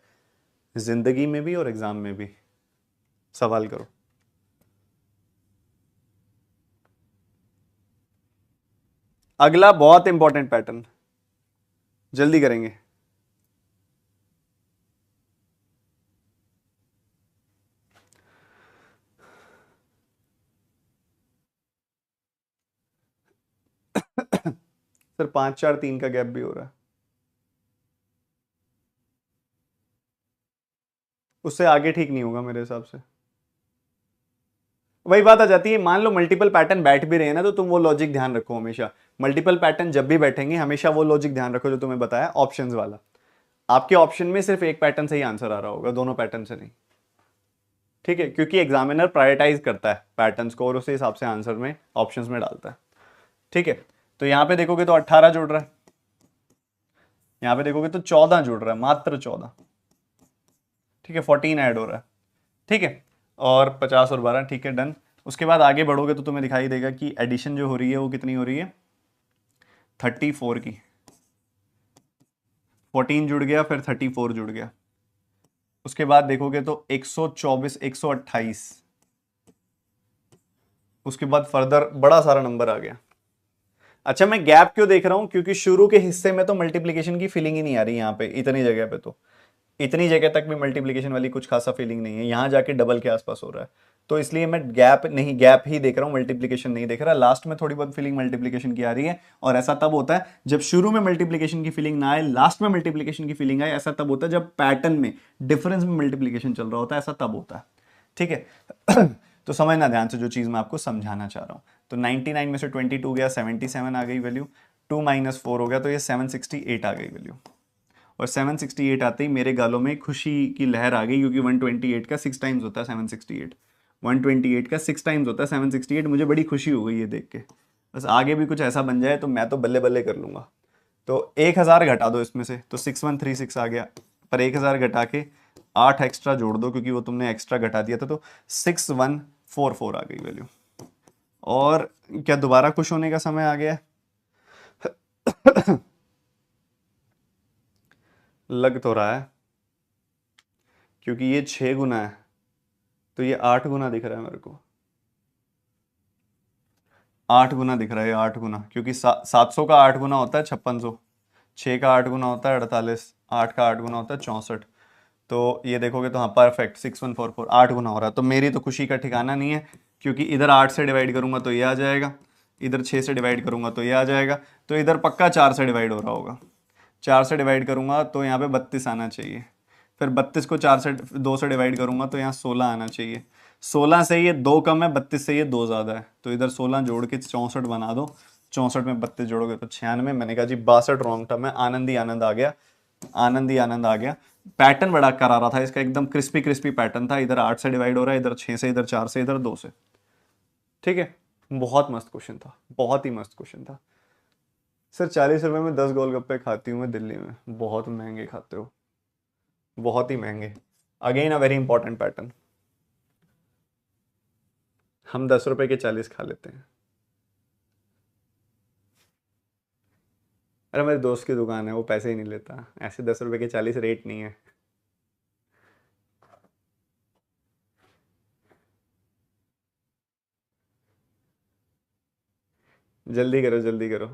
जिंदगी में भी और एग्जाम में भी। सवाल करो। अगला बहुत इंपॉर्टेंट पैटर्न, जल्दी करेंगे। सर 5 4 3 का गैप भी हो रहा है, उससे आगे ठीक नहीं होगा मेरे हिसाब से। वही बात आ जाती है, मान लो मल्टीपल पैटर्न बैठ भी रहे हैं ना, तो तुम वो लॉजिक ध्यान रखो हमेशा। मल्टीपल पैटर्न जब भी बैठेंगे हमेशा वो लॉजिक ध्यान रखो जो तुम्हें बताया ऑप्शंस वाला। आपके ऑप्शन में सिर्फ एक पैटर्न से ही आंसर आ रहा होगा, दोनों पैटर्न से नहीं। ठीक है, क्योंकि एग्जामिनर प्रायोरिटाइज करता है पैटर्न्स को और उसी हिसाब से आंसर में ऑप्शंस में डालता है। ठीक है, तो यहां पे देखोगे तो 18 जुड़ रहा है, यहां पे देखोगे तो 14 जुड़ रहा है, मात्र 14। ठीक है, 14 ऐड हो रहा है। ठीक है, और 50 और 12, ठीक है डन। उसके बाद आगे बढ़ोगे तो तुम्हें दिखाई देगा कि एडिशन जो हो रही है वो कितनी हो रही है, 34 की। 14 जुड़ गया, फिर 34 जुड़ गया। उसके बाद देखोगे तो 124 128, उसके बाद फर्दर बड़ा सारा नंबर आ गया। अच्छा, मैं गैप क्यों देख रहा हूं, क्योंकि शुरू के हिस्से में तो मल्टीप्लीकेशन की फीलिंग ही नहीं आ रही यहाँ पे, इतनी जगह पे तो, इतनी जगह तक भी मल्टीप्लीकेशन वाली कुछ खासा फीलिंग नहीं है, यहां जाके डबल के आसपास हो रहा है। तो इसलिए मैं गैप नहीं, गैप ही देख रहा हूं, मल्टीप्लीकेशन नहीं देख रहा। लास्ट में थोड़ी बहुत फीलिंग मल्टीप्लीकेशन की आ रही है, और ऐसा तब होता है जब शुरू में मल्टीप्लीकेशन की फीलिंग ना आए, लास्ट में मल्टीप्लीकेशन की फीलिंग आए। ऐसा तब होता है जब पैटर्न में डिफरेंस में मल्टीप्लीकेशन चल रहा होता है, ऐसा तब होता है। ठीक है। तो समझना ध्यान से जो चीज मैं आपको समझाना चाह रहा हूं। तो 99 में से 22 गया, 77 आ गई वैल्यू, 2 - 4 हो गया, तो ये 768 आ गई वैल्यू। और 768 आते ही मेरे गालों में खुशी की लहर आ गई, क्योंकि 128 का 6 टाइम्स होता है 768, 128 का 6 टाइम्स होता है 768। मुझे बड़ी खुशी हो गई ये देख के, बस आगे भी कुछ ऐसा बन जाए तो मैं तो बल्ले बल्ले कर लूंगा। तो 1000 घटा दो इसमें से, तो 6136 आ गया, पर 1000 घटा के 8 एक्स्ट्रा जोड़ दो, क्योंकि वो तुमने एक्स्ट्रा घटा दिया था, तो 6144 आ गई वैल्यू। और क्या दोबारा खुश होने का समय आ गया है? लग तो रहा है, क्योंकि ये 6 गुना है, तो ये 8 गुना दिख रहा है मेरे को, 8 गुना दिख रहा है, 8 गुना, क्योंकि 700 का 8 गुना होता है 5600, 6 का 8 गुना होता है 48, 8 का 8 गुना होता है 64। तो ये देखोगे तो हाँ परफेक्ट 6144, 8 गुना हो रहा है। तो मेरी तो खुशी का ठिकाना नहीं है, क्योंकि इधर 8 से डिवाइड करूंगा तो ये आ जाएगा, इधर 6 से डिवाइड करूंगा तो ये आ जाएगा, तो इधर पक्का 4 से डिवाइड हो रहा होगा। 4 से डिवाइड करूंगा तो यहाँ पे 32 आना चाहिए, फिर 32 को 4 से 2 से डिवाइड करूंगा तो यहाँ 16 आना चाहिए। 16 से ये 2 कम है, 32 से ये 2 ज़्यादा है, तो इधर 16 जोड़ के 64 बना दो। 64 में 32 जोड़ोगे तो 96। मैंने कहा जी 62 रॉन्ग था, मैं आनंद ही आनंद आ गया। आनंद ही आनंद आ गया। पैटर्न बड़ा करारा था इसका, एकदम क्रिस्पी क्रिस्पी पैटर्न था। इधर 8 से डिवाइड हो रहा है, इधर 6 से, इधर 4 से, इधर 2 से। ठीक है, बहुत मस्त क्वेश्चन था, बहुत ही मस्त क्वेश्चन था। सर 40 रुपए में 10 गोलगप्पे खाती हूँ मैं दिल्ली में। बहुत महंगे खाते हो, बहुत ही महंगे। Again a very important pattern. हम 10 रुपए के 40 खा लेते हैं। अरे मेरे दोस्त की दुकान है, वो पैसे ही नहीं लेता, ऐसे 10 रुपए के 40 रेट नहीं है। जल्दी करो जल्दी करो।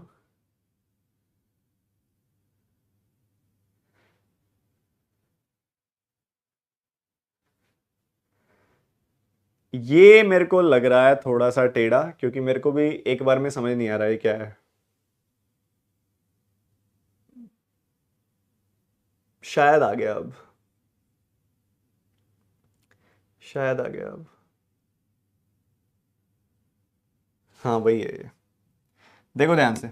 ये मेरे को लग रहा है थोड़ा सा टेढ़ा, क्योंकि मेरे को भी एक बार में समझ नहीं आ रहा है क्या है। शायद आ गया अब, शायद आ गया अब। हाँ वही है ये। देखो ध्यान से,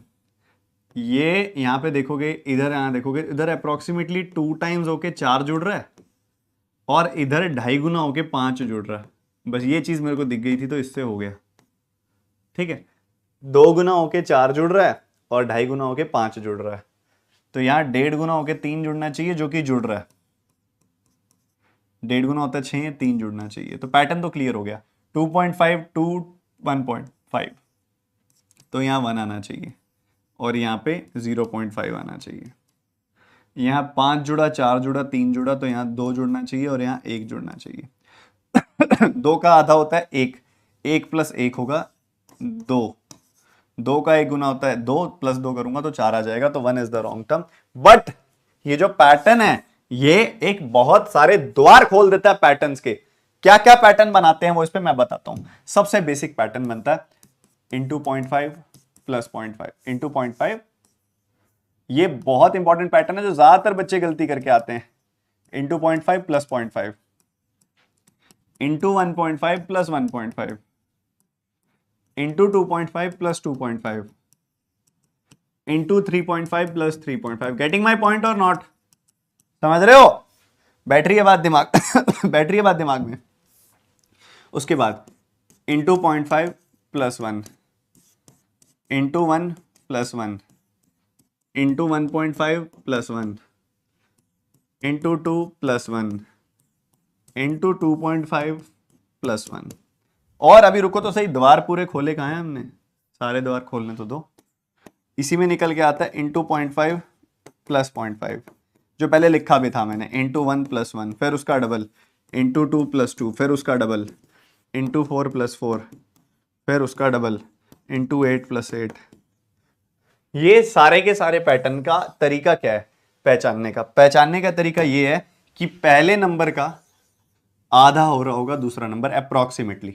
ये यहाँ पे देखोगे, इधर यहाँ देखोगे, इधर अप्रोक्सीमेटली 2 टाइम्स होके 4 जुड़ रहा है, और इधर 2.5 गुना होके 5 जुड़ रहा है। बस ये चीज मेरे को दिख गई थी, तो इससे हो गया। ठीक है, 2 गुना होके 4 जुड़ रहा है, और 2.5 गुना होके 5 जुड़ रहा है। तो यहाँ 1.5 गुना होके 3 जुड़ना चाहिए, जो कि जुड़ रहा है। 1.5 गुना होता है 6, 3 जुड़ना चाहिए। तो पैटर्न तो क्लियर हो गया। 2.5 टू 1.5, तो यहाँ 1 आना चाहिए, और यहाँ पे 0.5 आना चाहिए। यहाँ 5 जुड़ा, 4 जुड़ा, 3 जुड़ा, तो यहाँ 2 जुड़ना चाहिए, और यहाँ 1 जुड़ना चाहिए। 2 का आधा होता है 1, 1 प्लस 1 होगा 2, 2 का 1 गुना होता है 2, प्लस 2 करूंगा तो 4 आ जाएगा। तो 1 is the wrong term. But ये जो पैटर्न है, ये एक बहुत सारे द्वार खोल देता है पैटर्न्स के। क्या क्या पैटर्न बनाते हैं वो इस पे मैं बताता हूं। सबसे बेसिक पैटर्न बनता है इंटू 0.5 प्लस 0.5 इंटू 0.5। ये बहुत इंपॉर्टेंट पैटर्न है जो ज्यादातर बच्चे गलती करके आते हैं। Into 0.5 plus 0.5 into 1.5 plus 1.5 into 2.5 plus 2.5 into 3.5 plus 3.5। Getting my point और नॉट? समझ रहे हो? बैटरी है बात दिमाग बैटरी है बात दिमाग में। उसके बाद into 0.5 plus 1 into 1 plus 1 into 1.5 plus 1 into 2 plus 1 into 2.5 plus 1। और अभी रुको तो सही, द्वार पूरे खोले कहाँ हैं हमने? सारे द्वार खोलने तो दो। इसी में निकल के आता है इंटू 0.5 प्लस 0.5, जो पहले लिखा भी था मैंने, इंटू 1 प्लस 1, फिर उसका डबल, इंटू 2 प्लस 2, फिर उसका डबल, इंटू 4 प्लस 4, फिर उसका डबल, इंटू 8 प्लस 8। ये सारे के सारे पैटर्न का तरीका क्या है पहचानने का? पहचानने का तरीका ये है कि पहले नंबर का आधा हो रहा होगा दूसरा नंबर अप्रोक्सीमेटली,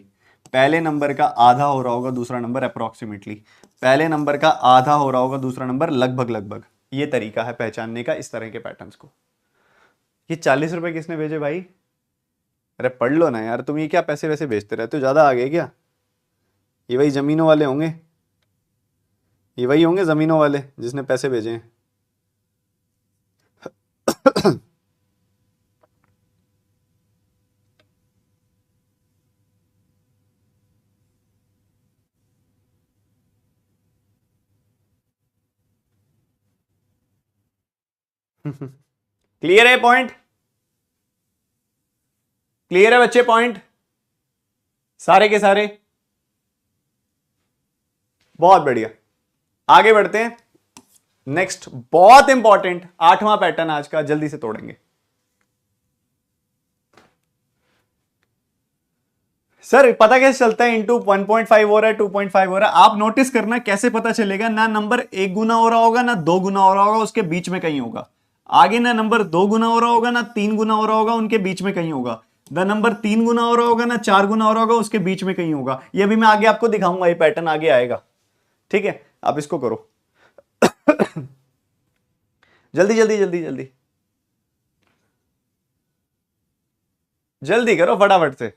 पहले नंबर का आधा हो रहा होगा दूसरा नंबर अप्रोक्सीमेटली, पहले नंबर का आधा हो रहा होगा दूसरा नंबर लगभग लगभग। ये तरीका है पहचानने का इस तरह के पैटर्न्स को। ये 40 रुपए किसने भेजे भाई? अरे पढ़ लो ना यार, तुम ये क्या पैसे वैसे भेजते रहते हो, ज्यादा आ गए क्या? ये वही जमीनों वाले होंगे, ये वही होंगे जमीनों वाले जिसने पैसे भेजे हैं क्लियर है पॉइंट? क्लियर है बच्चे पॉइंट सारे के सारे? बहुत बढ़िया, आगे बढ़ते हैं। नेक्स्ट बहुत इंपॉर्टेंट 8वां पैटर्न आज का, जल्दी से तोड़ेंगे। सर पता कैसे चलता है इंटू 1.5 हो रहा है 2.5 हो रहा है? आप नोटिस करना कैसे पता चलेगा, ना नंबर 1 गुना हो रहा होगा ना 2 गुना हो रहा होगा, उसके बीच में कहीं होगा। आगे ना नंबर 2 गुना हो रहा होगा ना 3 गुना हो रहा होगा, उनके बीच में कहीं होगा। द नंबर 3 गुना हो रहा होगा ना 4 गुना हो रहा होगा, उसके बीच में कहीं होगा। ये भी मैं आगे आपको दिखाऊंगा, ये पैटर्न आगे आएगा। ठीक है, आप इसको करो जल्दी जल्दी जल्दी जल्दी जल्दी करो फटाफट से।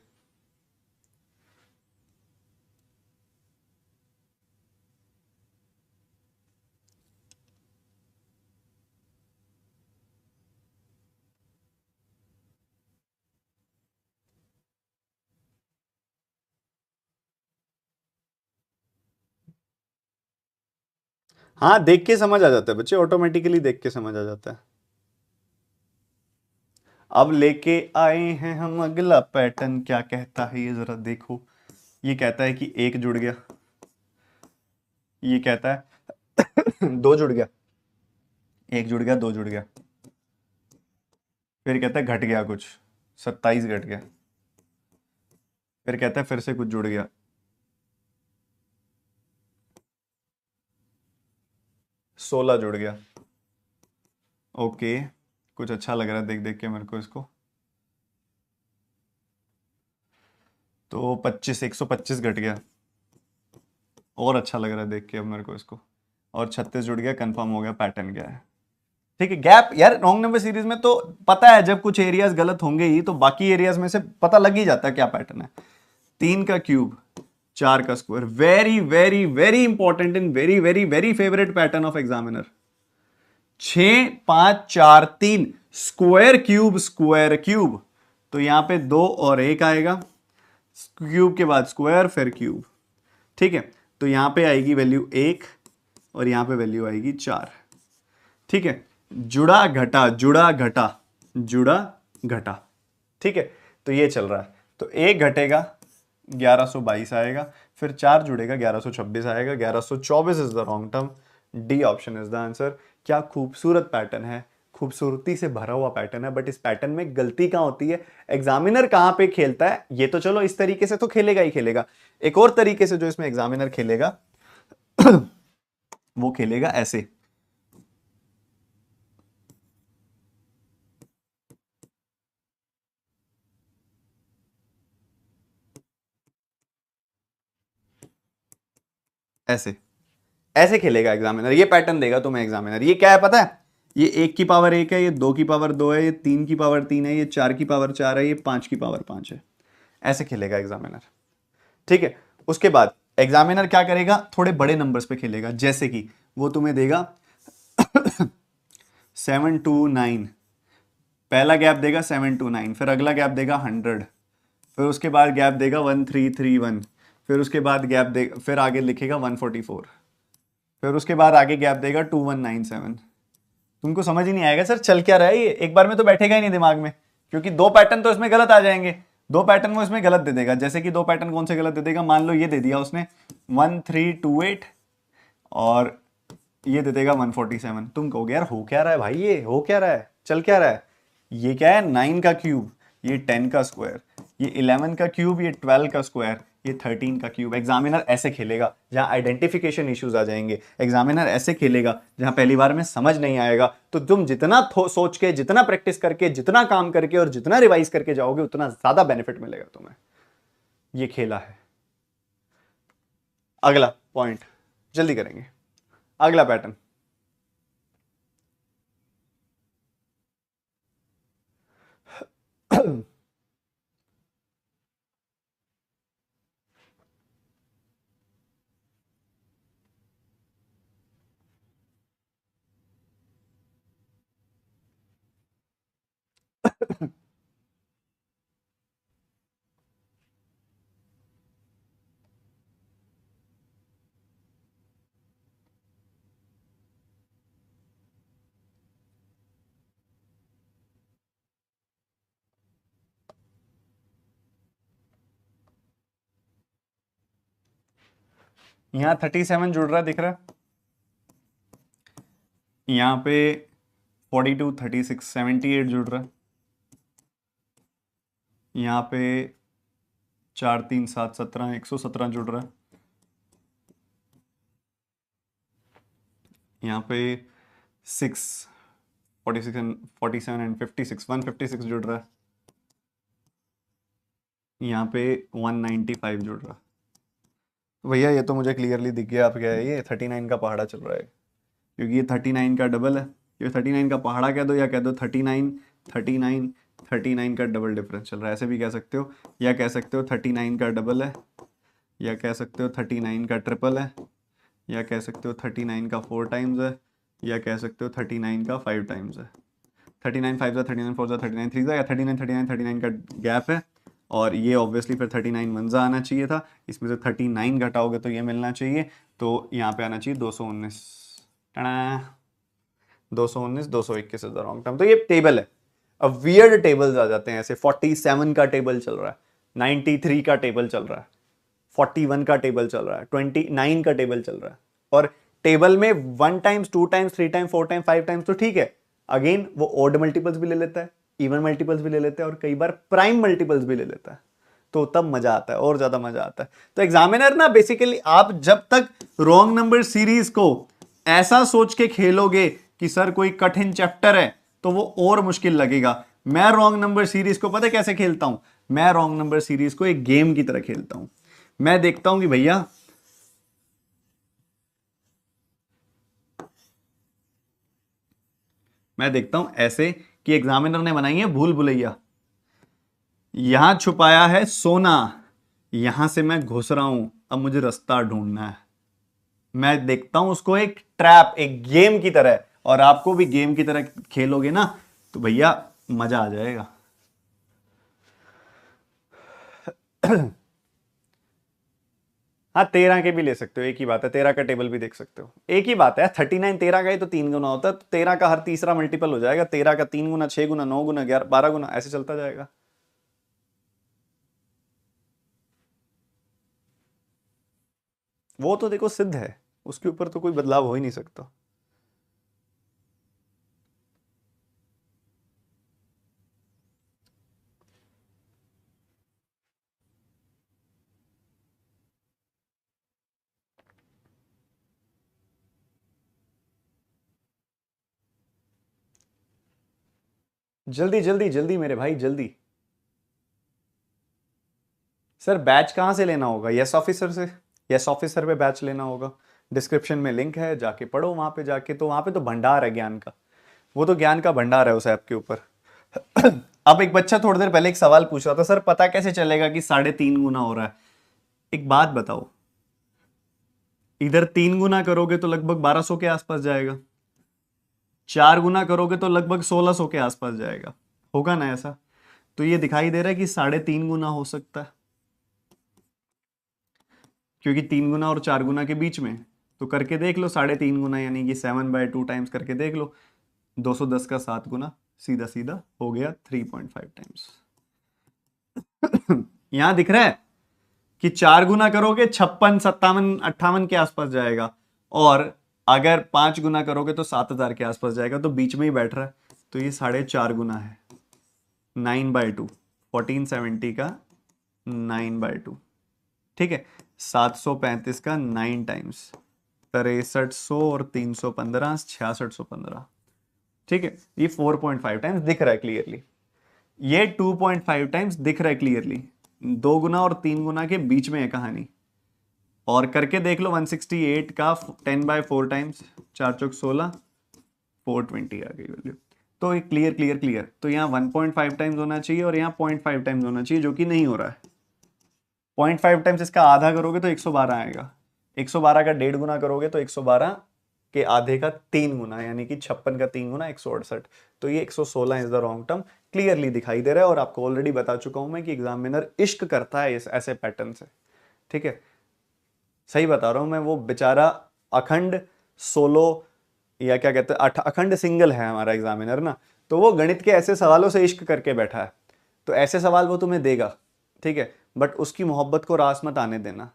हाँ, देख के समझ आ जाता है बच्चे, ऑटोमेटिकली देख के समझ आ जाता है। अब लेके आए हैं हम अगला पैटर्न, क्या कहता है ये जरा देखो। ये कहता है कि एक जुड़ गया, ये कहता है दो जुड़ गया, एक जुड़ गया, दो जुड़ गया, फिर कहता है घट गया कुछ, 27 घट गया, फिर कहता है फिर से कुछ जुड़ गया, 16 जुड़ गया। ओके, कुछ अच्छा लग रहा है देख देख के मेरे को इसको। तो 25, 125 घट गया, और अच्छा लग रहा है देख के अब मेरे को इसको। और 36 जुड़ गया, कंफर्म हो गया पैटर्न क्या है। ठीक है, गैप यार रॉन्ग नंबर सीरीज में तो पता है जब कुछ एरियाज गलत होंगे ही तो बाकी एरियाज में से पता लग ही जाता है क्या पैटर्न है। 3 का क्यूब, 4 का square, very very very important in very very very favourite pattern of examiner. 6 5 4 3 square cube, square cube, तो यहां पे 2 और 1 आएगा, क्यूब के बाद स्क्वायर फिर क्यूब। ठीक है, तो यहां पे आएगी वैल्यू 1 और यहां पे वैल्यू आएगी 4। ठीक है, जुड़ा घटा, जुड़ा घटा, जुड़ा घटा। ठीक है, तो ये चल रहा है। तो एक घटेगा 1122 आएगा, फिर 4 जुड़ेगा 1126 आएगा, 1124 is the wrong term, D option is the answer. क्या खूबसूरत पैटर्न है, खूबसूरती से भरा हुआ पैटर्न है, बट इस पैटर्न में गलती कहां होती है, एग्जामिनर कहां पे खेलता है। ये तो चलो इस तरीके से तो खेलेगा ही खेलेगा, एक और तरीके से जो इसमें एग्जामिनर खेलेगा वो खेलेगा ऐसे। ऐसे ऐसे खेलेगा एग्जामिनर, ये पैटर्न देगा तुम्हें एग्जामिनर। ये क्या है पता है, ये 1 की पावर 1 है, ये 2 की पावर 2 है, ये 3 की पावर 3 है, ये 4 की पावर 4 है, ये 5 की पावर 5 है। ऐसे खेलेगा एग्जामिनर। ठीक है, उसके बाद एग्जामिनर क्या करेगा, थोड़े बड़े नंबर्स पे खेलेगा, जैसे कि वो तुम्हें देगा 729, पहला गैप देगा 729, फिर अगला गैप देगा 100, फिर उसके बाद गैप देगा 1331, फिर उसके बाद गैप देगा, फिर आगे लिखेगा 144, फिर उसके बाद आगे गैप देगा 2197। तुमको समझ ही नहीं आएगा सर चल क्या रहा है, ये एक बार में तो बैठेगा ही नहीं दिमाग में, क्योंकि दो पैटर्न तो इसमें गलत आ जाएंगे, दो पैटर्न वो इसमें गलत दे देगा। जैसे कि दो पैटर्न कौन से गलत दे देगा, मान लो ये दे दिया उसने 1328 और ये दे देगा 147। तुम कहोगे यार हो क्या रहा है भाई, ये हो क्या रहा है, चल क्या रहा है। ये क्या है, 9 का क्यूब, ये 10 का स्क्वायर, ये 11 का क्यूब, ये 12 का स्क्वायर, ये 13 का क्यूब। एग्जामिनर ऐसे खेलेगा जहां आइडेंटिफिकेशन इश्यूज आ जाएंगे, एग्जामिनर ऐसे खेलेगा जहां पहली बार में समझ नहीं आएगा। तो तुम जितना सोच के, जितना प्रैक्टिस करके, जितना काम करके और जितना रिवाइज करके जाओगे उतना ज्यादा बेनिफिट मिलेगा तुम्हें। ये खेला है। अगला पॉइंट जल्दी करेंगे, अगला पैटर्न। यहां 37 जुड़ रहा है, दिख रहा है। यहाँ पे 42, 36, 78 जुड़ रहा है। यहाँ पे 4 3 7 17, 117 जुड़ रहा है। यहाँ पे 6 46 एंड 47 एंड 56, 156 जुड़ रहा है। यहाँ पे 195 जुड़ रहा है। भैया ये तो मुझे क्लियरली दिख गया, आप क्या है, ये 39 का पहाड़ा चल रहा है, क्योंकि ये 39 का डबल है। ये 39 का पहाड़ा कह दो या कह दो 39, 39, 39 का डबल डिफरेंस चल रहा है, ऐसे भी कह सकते हो, या कह सकते हो 39 का डबल है, या कह सकते हो 39 का ट्रिपल है, या कह सकते हो 39 का 4 टाइम्स है, या कह सकते हो 39 का 5 टाइम्स है। 39 5 जा 39 4 जा 39 3 जा, या 39 39 39 का गैप है। और ये ऑब्वियसली फिर 39 1 आना चाहिए था, इसमें से 39 घटाओगे तो ये मिलना चाहिए, तो यहाँ पे आना चाहिए 219। टना 219 221 इज द रॉन्ग टर्म। तो ये टेबल है। अब वियर्ड टेबल्स आ जाते हैं ऐसे 47 का टेबल चल रहा है, 93 का टेबल चल रहा है, 41 का टेबल चल रहा है, 29 का टेबल चल रहा है। और टेबल में 1 times 2 times 3 times 4 times 5 times तो ठीक है, अगेन वो ऑड मल्टीपल्स भी ले लेता है, इवन मल्टीपल्स भी ले लेता है और कई बार प्राइम मल्टीपल्स भी ले लेता है। तो तब मजा आता है, और ज्यादा मजा आता है। तो एग्जामिनर ना बेसिकली आप जब तक रॉन्ग नंबर सीरीज को ऐसा सोच के खेलोगे कि सर कोई कठिन चैप्टर है तो वो और मुश्किल लगेगा। मैं रॉन्ग नंबर सीरीज को पता है कैसे खेलता हूं? मैं रॉन्ग नंबर सीरीज को एक गेम की तरह खेलता हूं। मैं देखता हूं कि भैया मैं देखता हूं ऐसे कि एग्जामिनर ने बनाई है भूल भुलैया, यहां छुपाया है सोना, यहां से मैं घुस रहा हूं, अब मुझे रास्ता ढूंढना है। मैं देखता हूं उसको एक ट्रैप, एक गेम की तरह। और आपको भी गेम की तरह खेलोगे ना तो भैया मजा आ जाएगा। हाँ 13 के भी ले सकते हो, एक ही बात है। 13 का टेबल भी देख सकते हो, एक ही बात है। 39 13 का ही तो 3 गुना होता है, तो 13 का हर तीसरा मल्टीपल हो जाएगा। 13 का 3 गुना, 6 गुना, 9 गुना, 11 12 गुना, ऐसे चलता जाएगा। वो तो देखो सिद्ध है, उसके ऊपर तो कोई बदलाव हो ही नहीं सकता। जल्दी जल्दी जल्दी मेरे भाई जल्दी। सर बैच कहाँ से लेना होगा? यस ऑफिसर से, यस ऑफिसर पे बैच लेना होगा। डिस्क्रिप्शन में लिंक है, जाके पढ़ो वहां पे जाके। तो वहां पे तो भंडार है ज्ञान का, वो तो ज्ञान का भंडार है उस ऐप के ऊपर। अब एक बच्चा थोड़ी देर पहले एक सवाल पूछ रहा था, सर पता कैसे चलेगा कि 3.5 गुना हो रहा है? एक बात बताओ, इधर 3 गुना करोगे तो लगभग 1200 के आसपास जाएगा, 4 गुना करोगे तो लगभग 1600 के आसपास जाएगा। होगा ना ऐसा? तो ये दिखाई दे रहा है कि 3.5 गुना हो सकता है, क्योंकि 3 गुना और 4 गुना के बीच में। तो करके देख लो 3.5 गुना, यानी कि 7/2 टाइम्स करके देख लो। 210 का 7 गुना, सीधा सीधा हो गया 3.5 टाइम्स। यहां दिख रहा है कि 4 गुना करोगे 56 57 58 के आसपास जाएगा, और अगर 5 गुना करोगे तो 7,000 के आसपास जाएगा। तो बीच में ही बैठ रहा है। तो ये 4.5 गुना है, 9/2, 1470 का 9/2। ठीक है, 735 का 9 टाइम्स, 6300 और 315, 6615। ठीक है, ये 4.5 टाइम्स दिख रहा है क्लियरली, ये 2.5 टाइम्स दिख रहा है क्लियरली। 2 गुना और 3 गुना के बीच में है कहानी। और करके देख लो 168 का 10/4 टाइम्स, 4 चौक 16, 420 आ गई वैल्यू। तो ये क्लियर क्लियर क्लियर। तो यहाँ 1.5 टाइम्स होना चाहिए और यहाँ 0.5 टाइम्स होना चाहिए, जो कि नहीं हो रहा है। 0.5 टाइम्स इसका आधा करोगे तो 112 आएगा, 112 का 1.5 गुना करोगे तो 112 के आधे का 3 गुना, यानी कि 56 का 3 गुना 168। तो ये 116 is the wrong term, clearly दिखाई दे रहा है। और आपको ऑलरेडी बता चुका हूं मैं कि एग्जामिनर इश्क करता है इस ऐसे पैटर्न से। ठीक है, सही बता रहा हूं मैं। वो बेचारा अखंड सोलो, या क्या कहते हैं, अखंड सिंगल है हमारा एग्जामिनर ना। तो वो गणित के ऐसे सवालों से इश्क करके बैठा है। तो ऐसे सवाल वो तुम्हें देगा, ठीक है, बट उसकी मोहब्बत को रास मत आने देना,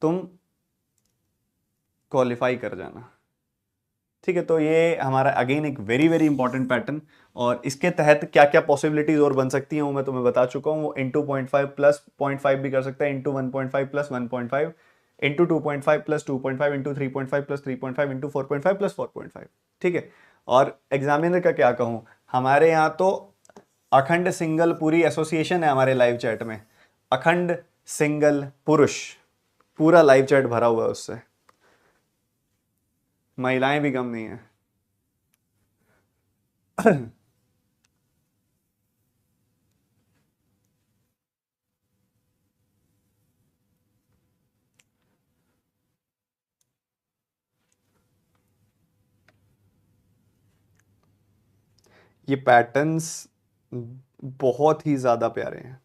तुम क्वालिफाई कर जाना। ठीक है, तो ये हमारा अगेन एक वेरी वेरी इंपॉर्टेंट पैटर्न। और इसके तहत क्या क्या पॉसिबिलिटीज और बन सकती हैं वो मैं तुम्हें बता चुका हूँ। वो इंटू 0.5 प्लस 0.5 भी कर सकता है, into 1.5 plus 1.5, into 2.5 plus 2.5, into 3.5 plus 3.5, into 4.5 plus 4.5। ठीक है, और एग्जामिनर का क्या कहूँ, हमारे यहाँ तो अखंड सिंगल पूरी एसोसिएशन है हमारे लाइव चैट में। अखंड सिंगल पुरुष, पूरा लाइव चैट भरा हुआ है उससे। महिलाएं भी कम नहीं है। ये पैटर्न्स बहुत ही ज्यादा प्यारे हैं।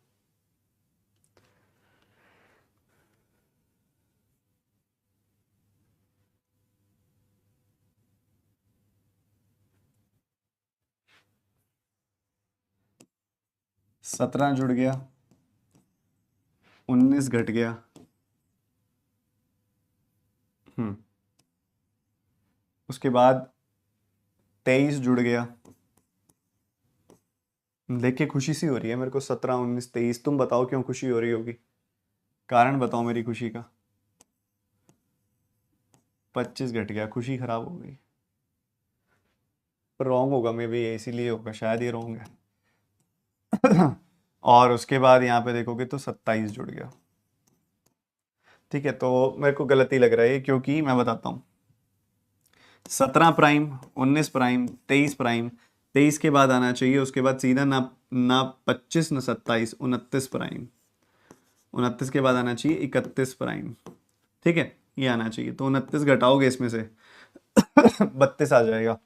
17 जुड़ गया, 19 घट गया, उसके बाद 23 जुड़ गया। देख के खुशी सी हो रही है मेरे को, 17, 19, 23। तुम बताओ क्यों खुशी हो रही होगी, कारण बताओ मेरी खुशी का। 25 घट गया, खुशी खराब हो गई। रॉन्ग होगा मे भी, इसीलिए होगा शायद, ये रॉन्ग है। और उसके बाद यहाँ पे देखोगे तो 27 जुड़ गया। ठीक है, तो मेरे को गलती लग रहा है क्योंकि मैं बताता हूँ, 17 प्राइम, 19 प्राइम, 23 प्राइम, 23 के बाद आना चाहिए, उसके बाद सीधा ना 25 ना 27, 29 प्राइम, 29 के बाद आना चाहिए 31 प्राइम। ठीक है, ये आना चाहिए। तो 29 घटाओगे इसमें से 32 आ जाएगा,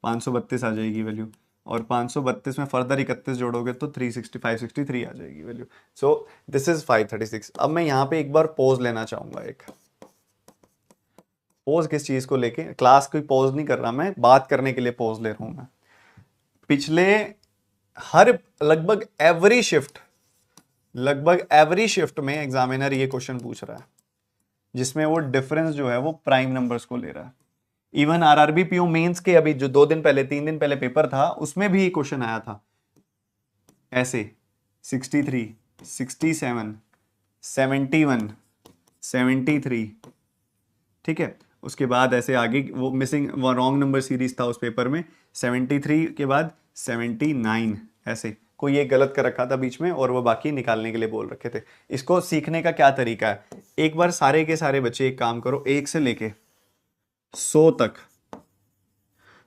532 आ जाएगी वैल्यू। और 532 में फर्दर 31 जोड़ोगे तो 365, 63 आ जाएगी वैल्यू। So this is 536। अब मैं यहाँ पे एक बार पॉज लेना चाहूंगा। एक पॉज किस चीज को लेके, क्लास कोई पॉज नहीं कर रहा मैं, बात करने के लिए पॉज ले रहा हूं मैं। पिछले हर लगभग एवरी शिफ्ट में एग्जामिनर ये क्वेश्चन पूछ रहा है, जिसमें वो डिफरेंस जो है वो प्राइम नंबर्स को ले रहा है। इवन आरआरबी पीओ मेंस के अभी जो 2 दिन पहले 3 दिन पहले पेपर था, उसमें भी ये क्वेश्चन आया था ऐसे, 63, 67, 71, 73। ठीक है, उसके बाद ऐसे आगे वो मिसिंग वो रॉन्ग नंबर सीरीज था उस पेपर में, 73 के बाद 79, ऐसे कोई एक गलत कर रखा था बीच में और वो बाकी निकालने के लिए बोल रखे थे। इसको सीखने का क्या तरीका है, एक बार सारे के सारे बच्चे एक काम करो, 1 से लेके 100 तक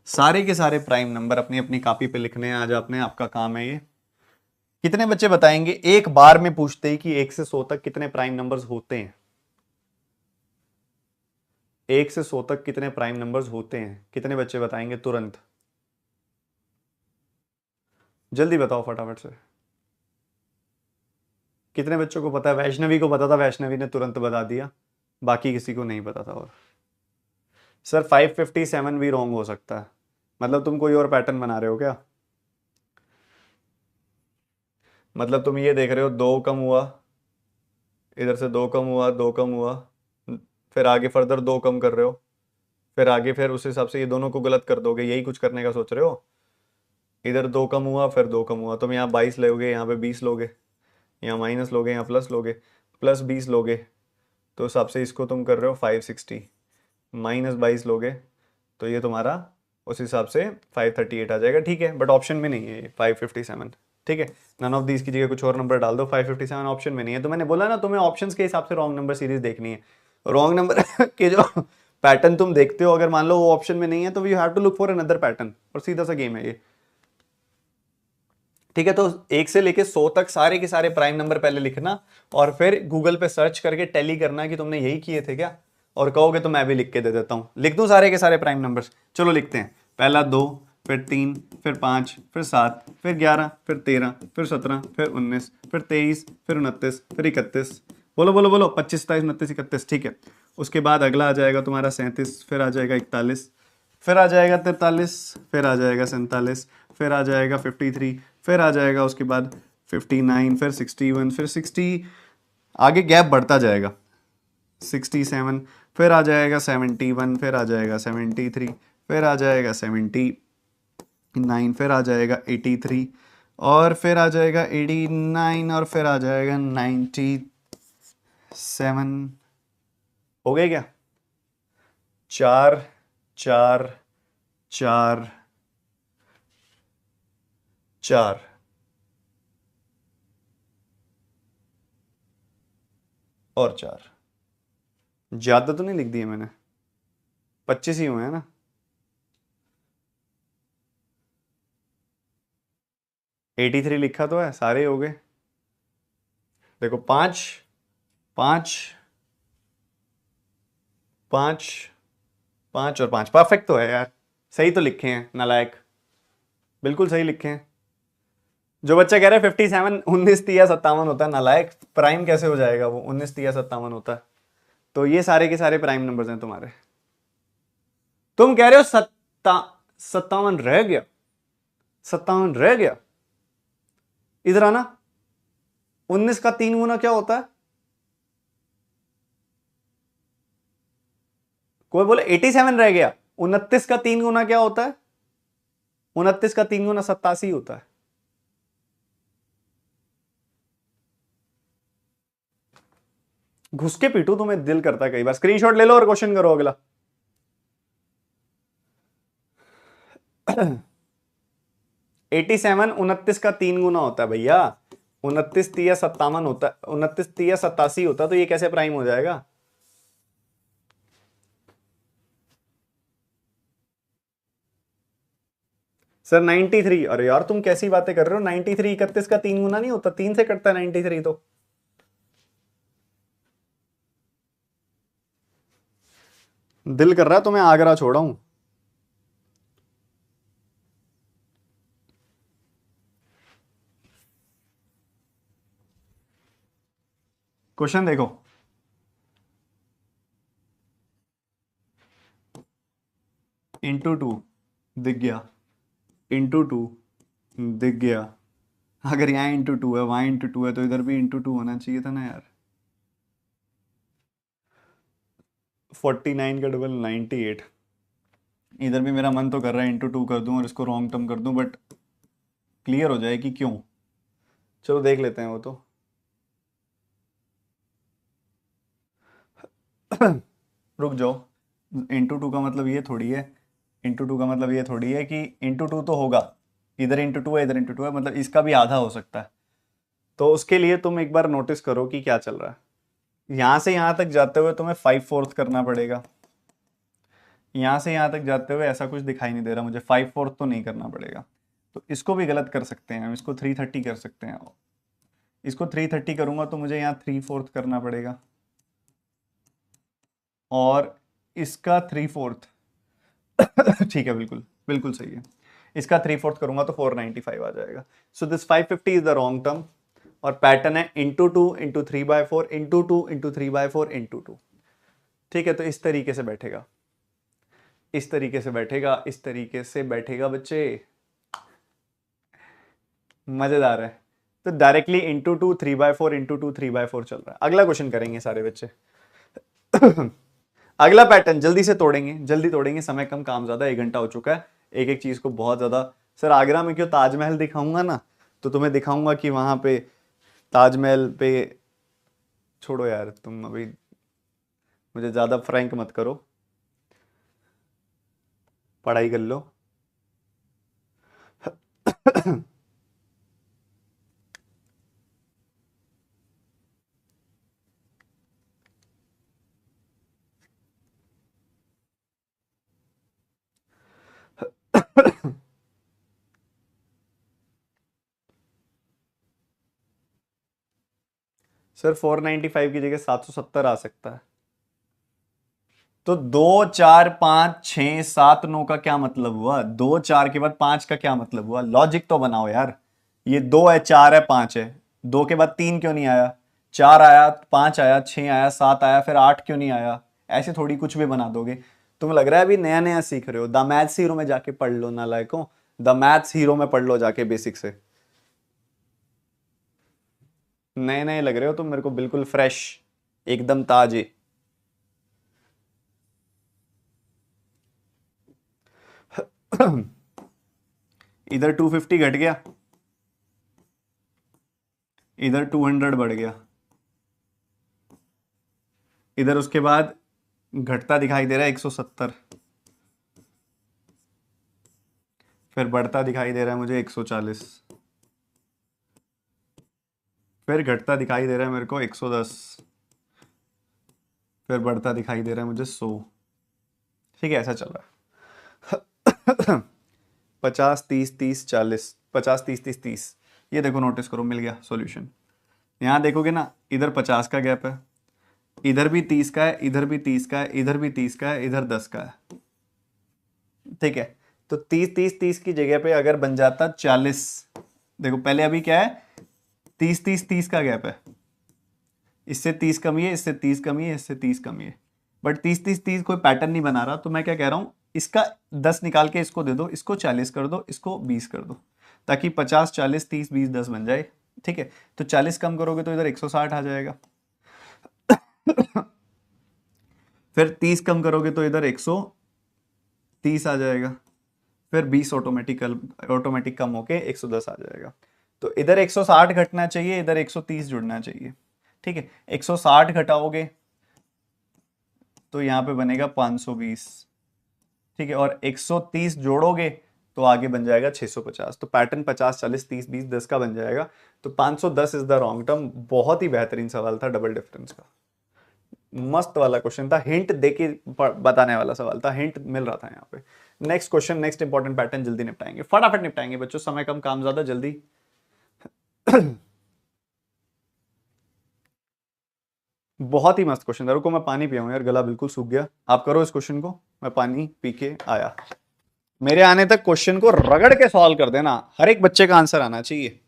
सारे के सारे प्राइम नंबर अपनी अपनी कॉपी पे लिखने हैं आज आपने, आपका काम है ये। कितने बच्चे बताएंगे एक बार में पूछते ही कि 1 से 100 तक कितने प्राइम नंबर्स होते हैं? 1 से 100 तक कितने प्राइम नंबर्स होते हैं? कितने बच्चे बताएंगे तुरंत? जल्दी बताओ फटाफट से। कितने बच्चों को पता है? वैष्णवी को पता था, वैष्णवी ने तुरंत बता दिया, बाकी किसी को नहीं पता था। और सर 557 भी रॉन्ग हो सकता है, मतलब तुम कोई और पैटर्न बना रहे हो क्या? मतलब तुम ये देख रहे हो 2 कम हुआ, इधर से 2 कम हुआ, 2 कम हुआ, फिर आगे फर्दर 2 कम कर रहे हो, फिर आगे फिर उस हिसाब से ये दोनों को गलत कर दोगे, यही कुछ करने का सोच रहे हो? इधर 2 कम हुआ, फिर 2 कम हुआ, तुम यहाँ 22 लोगे, यहाँ पे 20 लोगे, यहाँ माइनस लोगे, यहाँ प्लस लोगे, प्लस 20 लोगे, तो उस हिसाब से इसको तुम कर रहे हो 560, माइनस 22 लोगे तो ये तुम्हारा उस हिसाब से 538 आ जाएगा। ठीक है, बट ऑप्शन में नहीं है ये 557। ठीक है, नन ऑफ दीज की जगह कुछ और नंबर डाल दो, 557 ऑप्शन में नहीं है। तो मैंने बोला ना, तुम्हें ऑप्शंस के हिसाब से रॉन्ग नंबर सीरीज देखनी है। रॉन्ग नंबर के जो पैटर्न तुम देखते हो, अगर मान लो वो ऑप्शन में नहीं है तो you have to look for another pattern, और सीधा सा गेम है ये। ठीक है, तो 1 से लेके 100 तक सारे के सारे प्राइम नंबर पहले लिखना, और फिर गूगल पे सर्च करके टैली करना कि तुमने यही किए थे क्या, और कहोगे तो मैं भी लिख के दे देता हूं। लिख दूं सारे के सारे प्राइम नंबर्स? चलो लिखते हैं। पहला 2, फिर 3, फिर 5, फिर 7, फिर 11, फिर 13, फिर 17, फिर 19, फिर 23, फिर 29, फिर 31। बोलो बोलो बोलो, 25, 27, 29, 31। ठीक है, उसके बाद अगला आ जाएगा तुम्हारा 37, फिर आ जाएगा 41, फिर आ जाएगा 43, फिर आ जाएगा 47, फिर आ जाएगा 53, फिर आ जाएगा उसके बाद 59, फिर 61, फिर 60, आगे गैप बढ़ता जाएगा, 67, फिर आ जाएगा 71, फिर आ जाएगा 73, फिर आ जाएगा 79, फिर आ जाएगा 83, और फिर आ जाएगा 89, और फिर आ जाएगा 97। हो गए क्या? 4 4 4 4 और 4। ज्यादा तो नहीं लिख दिए मैंने, 25 ही हुए हैं ना? एटी थ्री लिखा तो है, सारे हो गए। देखो 5 5 5 5 और 5 परफेक्ट तो है यार, सही तो लिखे हैं नालायक, बिल्कुल सही लिखे हैं। जो बच्चा कह रहा है 57 19 30 57 होता है, नालायक, प्राइम कैसे हो जाएगा वो? 19 30 57 होता है। तो ये सारे के सारे प्राइम नंबर्स हैं तुम्हारे। तुम कह रहे हो 57 रह गया, 57 रह गया। इधर आना, 19 का 3 गुना क्या होता है? कोई बोले 87 रह गया। 29 का 3 गुना क्या होता है? 29 का 3 गुना 87 होता है। घुस के पीटू तुम्हें दिल करता है कई बार। स्क्रीनशॉट ले लो और क्वेश्चन करो अगला। 87 29 का 3 गुना होता है भैया। 29 तिया 57 होता है, 29 तिया 87 होता है, तो ये कैसे प्राइम हो जाएगा? सर 93। अरे यार तुम कैसी बातें कर रहे हो? 93 31 का 3 गुना नहीं होता, 3 से कटता है 93 तो। दिल कर रहा है तुम्हें आगरा छोड़ाऊं। क्वेश्चन देखो, इंटू 2 दिख गया, इंटू 2 दिख गया। अगर यहाँ इंटू 2 है, वहां इंटू 2 है, तो इधर भी इंटू 2 होना चाहिए था ना यार। 49 का डबल 98। इधर भी मेरा मन तो कर रहा है इंटू 2 कर दूं और इसको रॉन्ग टर्म कर दूं, बट क्लियर हो जाए कि क्यों। चलो देख लेते हैं वो तो। रुक जाओ, इंटू 2 का मतलब ये थोड़ी है, इंटू 2 का मतलब ये थोड़ी है कि इंटू 2 तो होगा, इधर इंटू 2 है, इधर इंटू 2 है, मतलब इसका भी आधा हो सकता है। तो उसके लिए तुम एक बार नोटिस करो कि क्या चल रहा है। यहां से यहां तक जाते हुए तुम्हें 5/4 करना पड़ेगा। यहां से यहां तक जाते हुए ऐसा कुछ दिखाई नहीं दे रहा मुझे, 5/4 तो नहीं करना पड़ेगा। तो इसको भी गलत कर सकते हैं हम, इसको 330 कर सकते हैं। इसको 330 करूंगा तो मुझे यहाँ 3/4 करना पड़ेगा, और इसका 3/4 ठीक है, बिल्कुल बिल्कुल सही है। इसका 3/4 करूंगा तो 495 आ जाएगा। So this 550 is the wrong term, और पैटर्न है into 2 into 3/4 into 2 into 3/4 into 2। ठीक है, तो इस तरीके से बैठेगा, इस तरीके से बैठेगा, इस तरीके से बैठेगा बच्चे। मजेदार है। तो डायरेक्टली इंटू 2 3/4 इंटू 2 3/4 चल रहा है। अगला क्वेश्चन करेंगे सारे बच्चे। अगला पैटर्न जल्दी से तोड़ेंगे, जल्दी तोड़ेंगे, समय कम काम ज्यादा, 1 घंटा हो चुका है। एक एक चीज को बहुत ज्यादा। सर आगरा में क्यों ताजमहल दिखाऊंगा ना, तो तुम्हें दिखाऊंगा कि वहां पे ताजमहल पे। छोड़ो यार तुम अभी, मुझे ज्यादा फ्रैंक मत करो, पढ़ाई कर लो। सर 495 की जगह 770 आ सकता है। तो 2 4 5 6 7 9 का क्या मतलब हुआ? 2 4 के बाद 5 का क्या मतलब हुआ? लॉजिक तो बनाओ यार। ये 2 है, 4 है, 5 है, 2 के बाद 3 क्यों नहीं आया? 4 आया, 5 आया, 6 आया, 7 आया, फिर 8 क्यों नहीं आया? ऐसे थोड़ी कुछ भी बना दोगे। तुम्हें लग रहा है अभी नया नया सीख रहे हो? द मैथ्स हीरो में जाके पढ़ लो नालायकों, द मैथ्स हीरो में पढ़ लो जाके बेसिक से। नए नए लग रहे हो तुम मेरे को, बिल्कुल फ्रेश, एकदम ताजे। इधर 250 घट गया, इधर 200 बढ़ गया, इधर उसके बाद घटता दिखाई दे रहा है 170, फिर बढ़ता दिखाई दे रहा है मुझे 140, फिर घटता दिखाई दे रहा है मेरे को 110, फिर बढ़ता दिखाई दे रहा है मुझे 100। ठीक है, ऐसा चल रहा है। 50 30 30 40, 50 30 30 30। ये देखो, नोटिस करो, मिल गया सॉल्यूशन। यहाँ देखोगे ना, इधर 50 का गैप है, इधर भी 30 का है, इधर भी 30 का है, इधर भी 30 का है, इधर 10 का है। ठीक है, तो 30 30 30 की जगह पे अगर बन जाता 40। देखो पहले अभी क्या है, 30 30 30 का गैप है, इससे 30 कमी है, इससे 30 कमी है, इससे 30 कमी है, बट 30 30 30 कोई पैटर्न नहीं बना रहा। तो मैं क्या कह रहा हूं, इसका 10 निकाल के इसको दे दो, इसको 40 कर दो, इसको 20 कर दो। ताकि 50 40 30 20 10 बन जाए। ठीक है, तो 40 कम करोगे तो इधर 160 आ जाएगा। फिर 30 कम करोगे तो इधर 130 आ जाएगा। फिर 20 ऑटोमेटिक कम होके 110 आ जाएगा। तो इधर 160 घटना चाहिए, इधर 130 जुड़ना चाहिए। ठीक है, 160 घटाओगे तो यहाँ पे बनेगा 520। ठीक है, और 130 जोड़ोगे तो आगे बन जाएगा 650। तो पैटर्न 50 40 30 20 10 का बन जाएगा। तो 510 इज द रॉन्ग टर्म। बहुत ही बेहतरीन सवाल था डबल डिफरेंस का, मस्त वाला क्वेश्चन था, हिंट देके बताने वाला सवाल था, हिंट मिल रहा था यहाँ पे। Next question, next important pattern जल्दी निपटाएंगे, फटाफट निपटाएंगे बच्चों, समय कम काम ज्यादा, जल्दी। बहुत ही मस्त क्वेश्चन था। रुको मैं पानी पियाऊं यार, गला बिल्कुल सूख गया। आप करो इस क्वेश्चन को, मैं पानी पी के आया। मेरे आने तक क्वेश्चन को रगड़ के सॉल्व कर देना, हर एक बच्चे का आंसर आना चाहिए।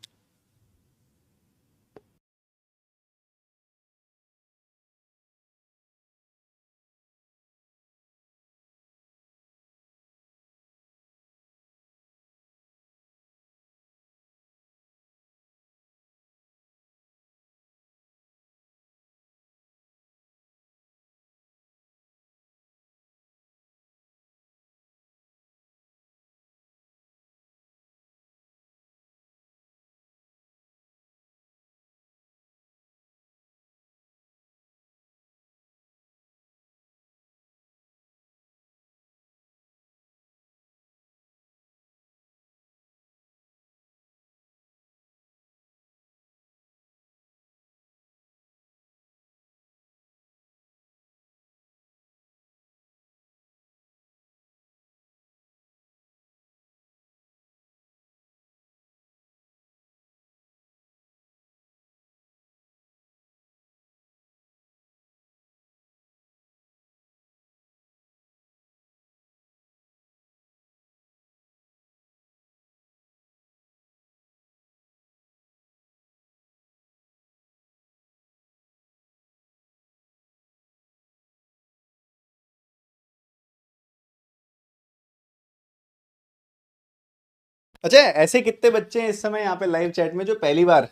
अच्छा, ऐसे कितने बच्चे हैं इस समय यहाँ पे लाइव चैट में जो पहली बार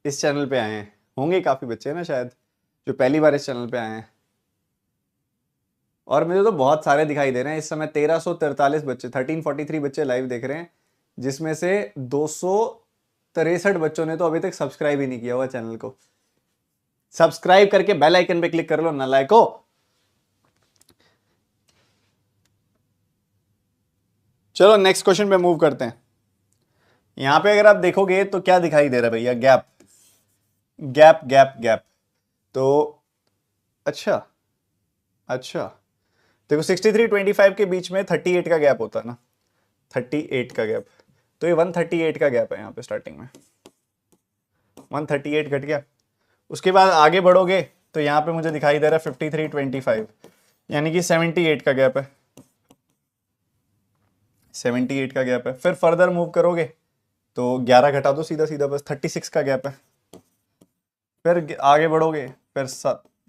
इस चैनल पे आए हैं? होंगे काफी बच्चे ना शायद जो पहली बार इस चैनल पे आए हैं। और मुझे तो बहुत सारे दिखाई दे रहे हैं इस समय, 1343 बच्चे, 1343 बच्चे लाइव देख रहे हैं, जिसमें से 263 बच्चों ने तो अभी तक सब्सक्राइब ही नहीं किया हुआ चैनल को। सब्सक्राइब करके बेल आइकन पे क्लिक कर लो नालायको। चलो नेक्स्ट क्वेश्चन पे मूव करते हैं। यहां पे अगर आप देखोगे तो क्या दिखाई दे रहा है भैया? Gap gap gap gap. तो अच्छा अच्छा, देखो 63-25 के बीच में 38 का गैप होता है ना, 38 का गैप। तो ये 138 का गैप है यहाँ पे स्टार्टिंग में, 138 घट गया। उसके बाद आगे बढ़ोगे तो यहाँ पे मुझे दिखाई दे रहा है 53-25, यानी कि 78 का गैप है, 78 का गैप है। फिर फर्दर मूव करोगे तो 11 घटा दो सीधा सीधा, बस 36 का गैप है। फिर आगे बढ़ोगे, फिर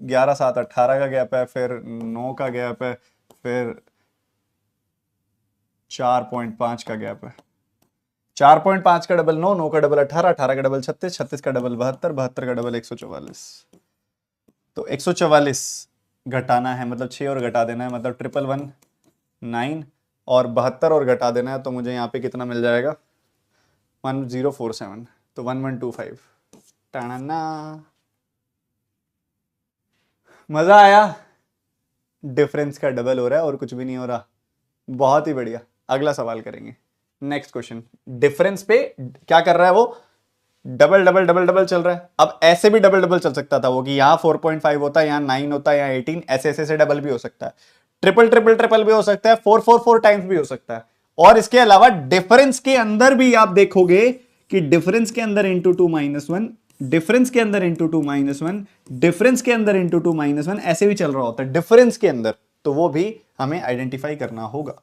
11 7 18 का गैप है, फिर 9 का गैप है, फिर 4.5 का गैप है। 4.5 का डबल 9, 9 का डबल 18, 18 का डबल 36, 36 का डबल 72, 72 का डबल 144। तो 144 घटाना है, मतलब 6 और घटा देना है, मतलब 11119, और 72 और घटा देना है, तो मुझे यहाँ पे कितना मिल जाएगा? 1047, तो 1125। टाना, मजा आया? डिफरेंस का डबल हो रहा है और कुछ भी नहीं हो रहा। बहुत ही बढ़िया। अगला सवाल करेंगे, नेक्स्ट क्वेश्चन। डिफरेंस पे क्या कर रहा है वो? डबल डबल डबल डबल चल रहा है। अब ऐसे भी डबल डबल चल सकता था वो, कि यहाँ 4.5 होता है, यहाँ 9 होता है, यहाँ 18, ऐसे ऐसे से डबल भी हो सकता है, ट्रिपल ट्रिपल ट्रिपल भी हो सकता है, 4 टाइम्स भी हो सकता है। और इसके अलावा डिफरेंस के अंदर भी आप देखोगे कि डिफरेंस के अंदर इंटू 2 -1, डिफरेंस के अंदर इंटू 2 -1, डिफरेंस के अंदर इंटू 2 -1, ऐसे भी चल रहा होता है डिफरेंस के अंदर। तो वो भी हमें आइडेंटिफाई करना होगा।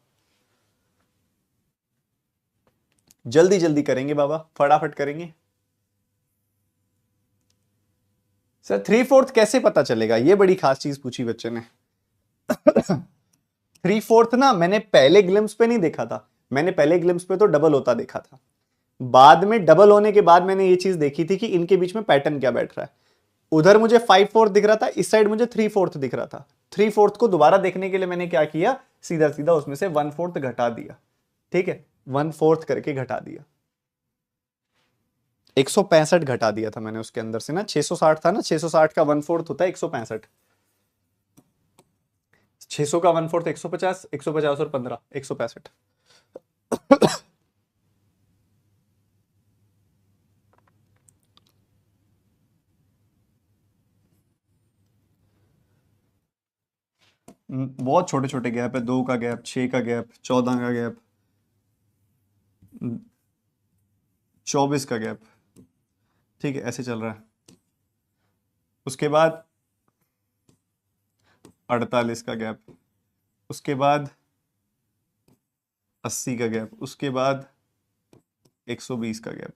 जल्दी जल्दी करेंगे बाबा, फटाफट करेंगे। सर 3/4 कैसे पता चलेगा? ये बड़ी खास चीज पूछी बच्चे ने। 3/4 ना मैंने पहले ग्लिम्स पे नहीं देखा था, मैंने पहले ग्लिम्स पे तो डबल होता देखा था। बाद में डबल होने के बाद मैंने ये चीज देखी थी कि इनके बीच में पैटर्न क्या बैठ रहा है। उधर मुझे 5/4 दिख रहा था, इस साइड मुझे 3/4 दिख रहा था। 3/4 को दोबारा देखने के लिए मैंने क्या किया, सीधा सीधा उसमें से 1/4 घटा दिया। ठीक है, 1/4 करके घटा दिया, 165 घटा दिया था मैंने उसके अंदर से ना। 660 था ना, 660 का 1/4 होता है 165। 600 का 1/4 150, 150 और 15 165। बहुत छोटे छोटे गैप है, 2 का गैप, 6 का गैप, 14 का गैप, 24 का गैप। ठीक है, ऐसे चल रहा है। उसके बाद 48 का गैप, उसके बाद 80 का गैप, उसके बाद 120 का gap.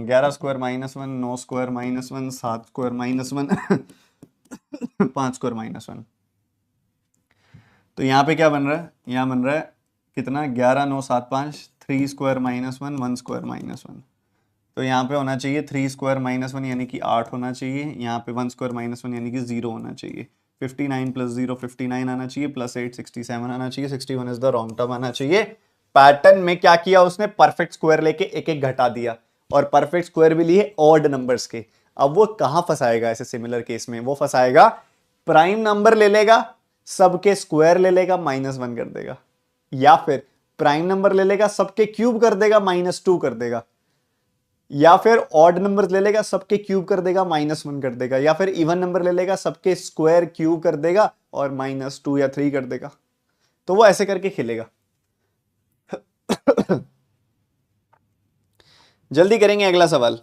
11 square -1, 9 square -1, 7 square -1, 5 square -1। तो यहाँ पे क्या बन रहा है, यहाँ बन रहा है कितना, 11 9 7 5, 3 स्क्वायर -1, 1 स्क्वायर -1। तो यहाँ पे होना चाहिए 3 स्क्वायर -1 यानी कि 8 होना चाहिए, यहाँ पे 1 स्क्वायर -1 यानी कि 0 होना चाहिए। 59 + 0 59 आना चाहिए, +8 67 आना चाहिए, 61 इज द रॉन्ग टर्म आना चाहिए। पैटर्न में क्या किया उसने, परफेक्ट स्क्वायर लेके एक एक घटा दिया, और परफेक्ट स्क्वायर भी लिए ऑड नंबर्स के। अब वो कहां फंसाएगा ऐसे सिमिलर केस में, वो फंसाएगा प्राइम नंबर ले लेगा, सबके स्क्वायर ले लेगा, -1 कर देगा, या फिर प्राइम नंबर ले लेगा, सबके क्यूब कर देगा, -2 कर देगा, या फिर ऑड नंबर ले लेगा, सबके क्यूब कर देगा, -1 कर देगा, या फिर इवन नंबर ले लेगा, सबके स्क्वायर क्यूब कर देगा और -2 या 3 कर देगा। तो वो ऐसे करके खेलेगा। जल्दी करेंगे अगला सवाल।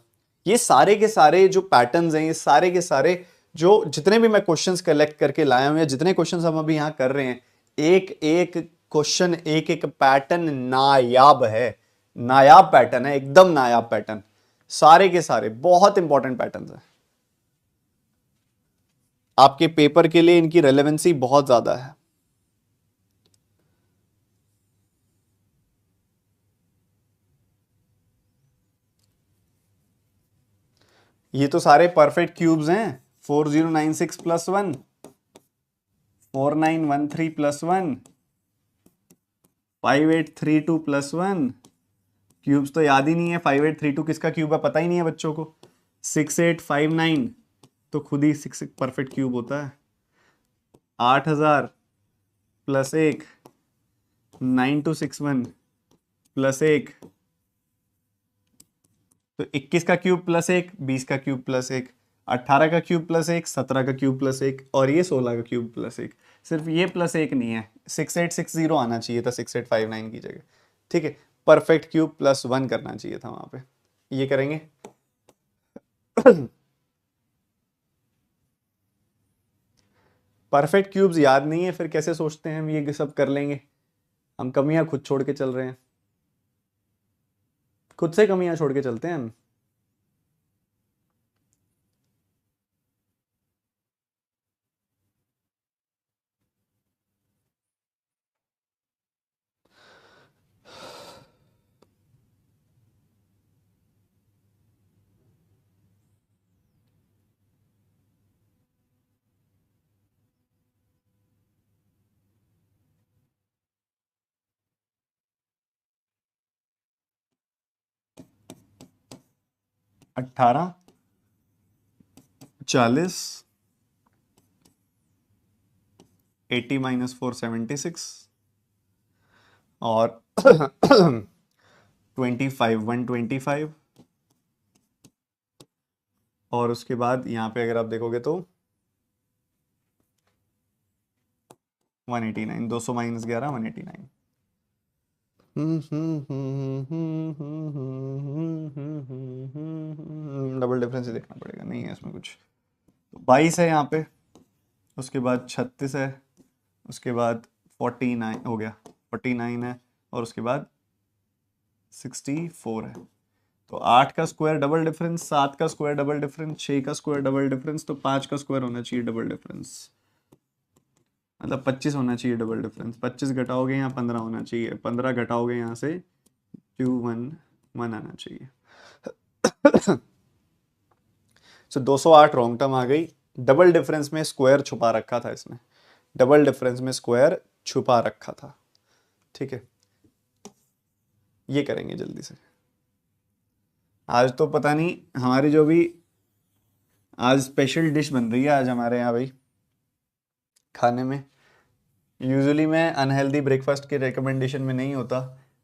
ये सारे के सारे जो पैटर्न्स हैं, ये सारे के सारे जो जितने भी मैं क्वेश्चंस कलेक्ट करके लाया हूं, या जितने क्वेश्चंस हम अभी यहां कर रहे हैं, एक एक क्वेश्चन, एक एक पैटर्न नायाब है, नायाब पैटर्न है, एकदम नायाब पैटर्न। सारे के सारे बहुत इंपॉर्टेंट पैटर्न्स हैं, आपके पेपर के लिए इनकी रेलेवेंसी बहुत ज्यादा है। ये तो सारे परफेक्ट क्यूब्स हैं। 4096 + 1, 4913 + 1, 5832 + 1। क्यूब्स तो याद ही नहीं है, 5832 किसका क्यूब है पता ही नहीं है बच्चों को। 6859 तो खुद ही 6 परफेक्ट क्यूब होता है। 8000 + 1, 9261 + 1, तो 21 का क्यूब +1, 20 का क्यूब +1, 18 का क्यूब +1, 17 का क्यूब +1, और ये 16 का क्यूब +1। सिर्फ ये +1 नहीं है, 6860 आना चाहिए था 6859 की जगह। ठीक है, परफेक्ट क्यूब +1 करना चाहिए था वहां पे। ये करेंगे। परफेक्ट क्यूब्स याद नहीं है, फिर कैसे सोचते हैं हम ये सब कर लेंगे। हम कमियां खुद छोड़ के चल रहे हैं, खुद से कमियां छोड़ के चलते हैं हम। अट्ठारह, 40, 80 - 476, और 25 125, और उसके बाद यहाँ पे अगर आप देखोगे तो 189, 200 - 11 189। डबल डिफरेंस ही देखना पड़ेगा, नहीं है इसमें कुछ। तो 22 है यहाँ पे, उसके बाद 36 है, उसके बाद 49 हो गया, 49 है, और उसके बाद 64 है। तो 8 का स्क्वायर डबल डिफरेंस, 7 का स्क्वायर डबल डिफरेंस, 6 का स्क्वायर डबल डिफरेंस, तो 5 का स्क्वायर होना चाहिए डबल डिफरेंस। मतलब 25 होना चाहिए डबल डिफरेंस, 25 घटाओगे यहाँ 15 होना चाहिए, 15 घटाओगे यहाँ से 211 आना चाहिए। सो 208 रॉन्ग टर्म आ गई। डबल डिफरेंस में स्क्वायर छुपा रखा था इसने, डबल डिफरेंस में स्क्वायर छुपा रखा था। ठीक है, ये करेंगे जल्दी से। आज तो पता नहीं हमारी जो भी आज स्पेशल डिश बन रही है आज हमारे यहाँ भाई खाने में। यूजुअली मैं अनहेल्दी ब्रेकफास्ट के रिकमेंडेशन में नहीं होता,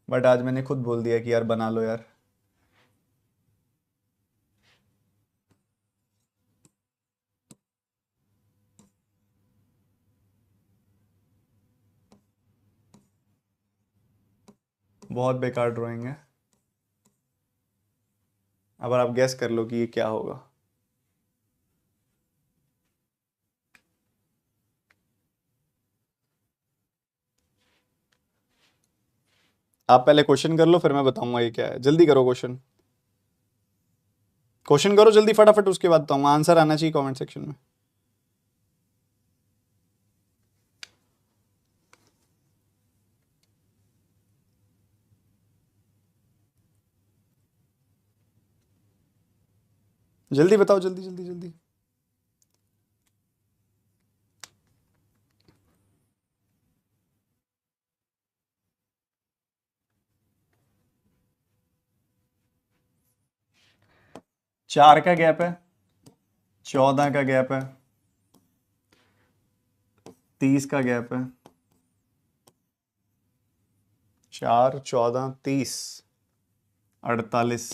बट आज मैंने खुद बोल दिया कि यार बना लो यार। बहुत बेकार ड्राइंग है। अब आप गैस कर लो कि ये क्या होगा। आप पहले क्वेश्चन कर लो फिर मैं बताऊंगा ये क्या है। जल्दी करो क्वेश्चन, क्वेश्चन करो जल्दी फटाफट, उसके बाद बताऊंगा। आंसर आना चाहिए कमेंट सेक्शन में। जल्दी बताओ, जल्दी जल्दी जल्दी। चार का गैप है, 14 का गैप है, 30 का गैप है। 4 14 30 48,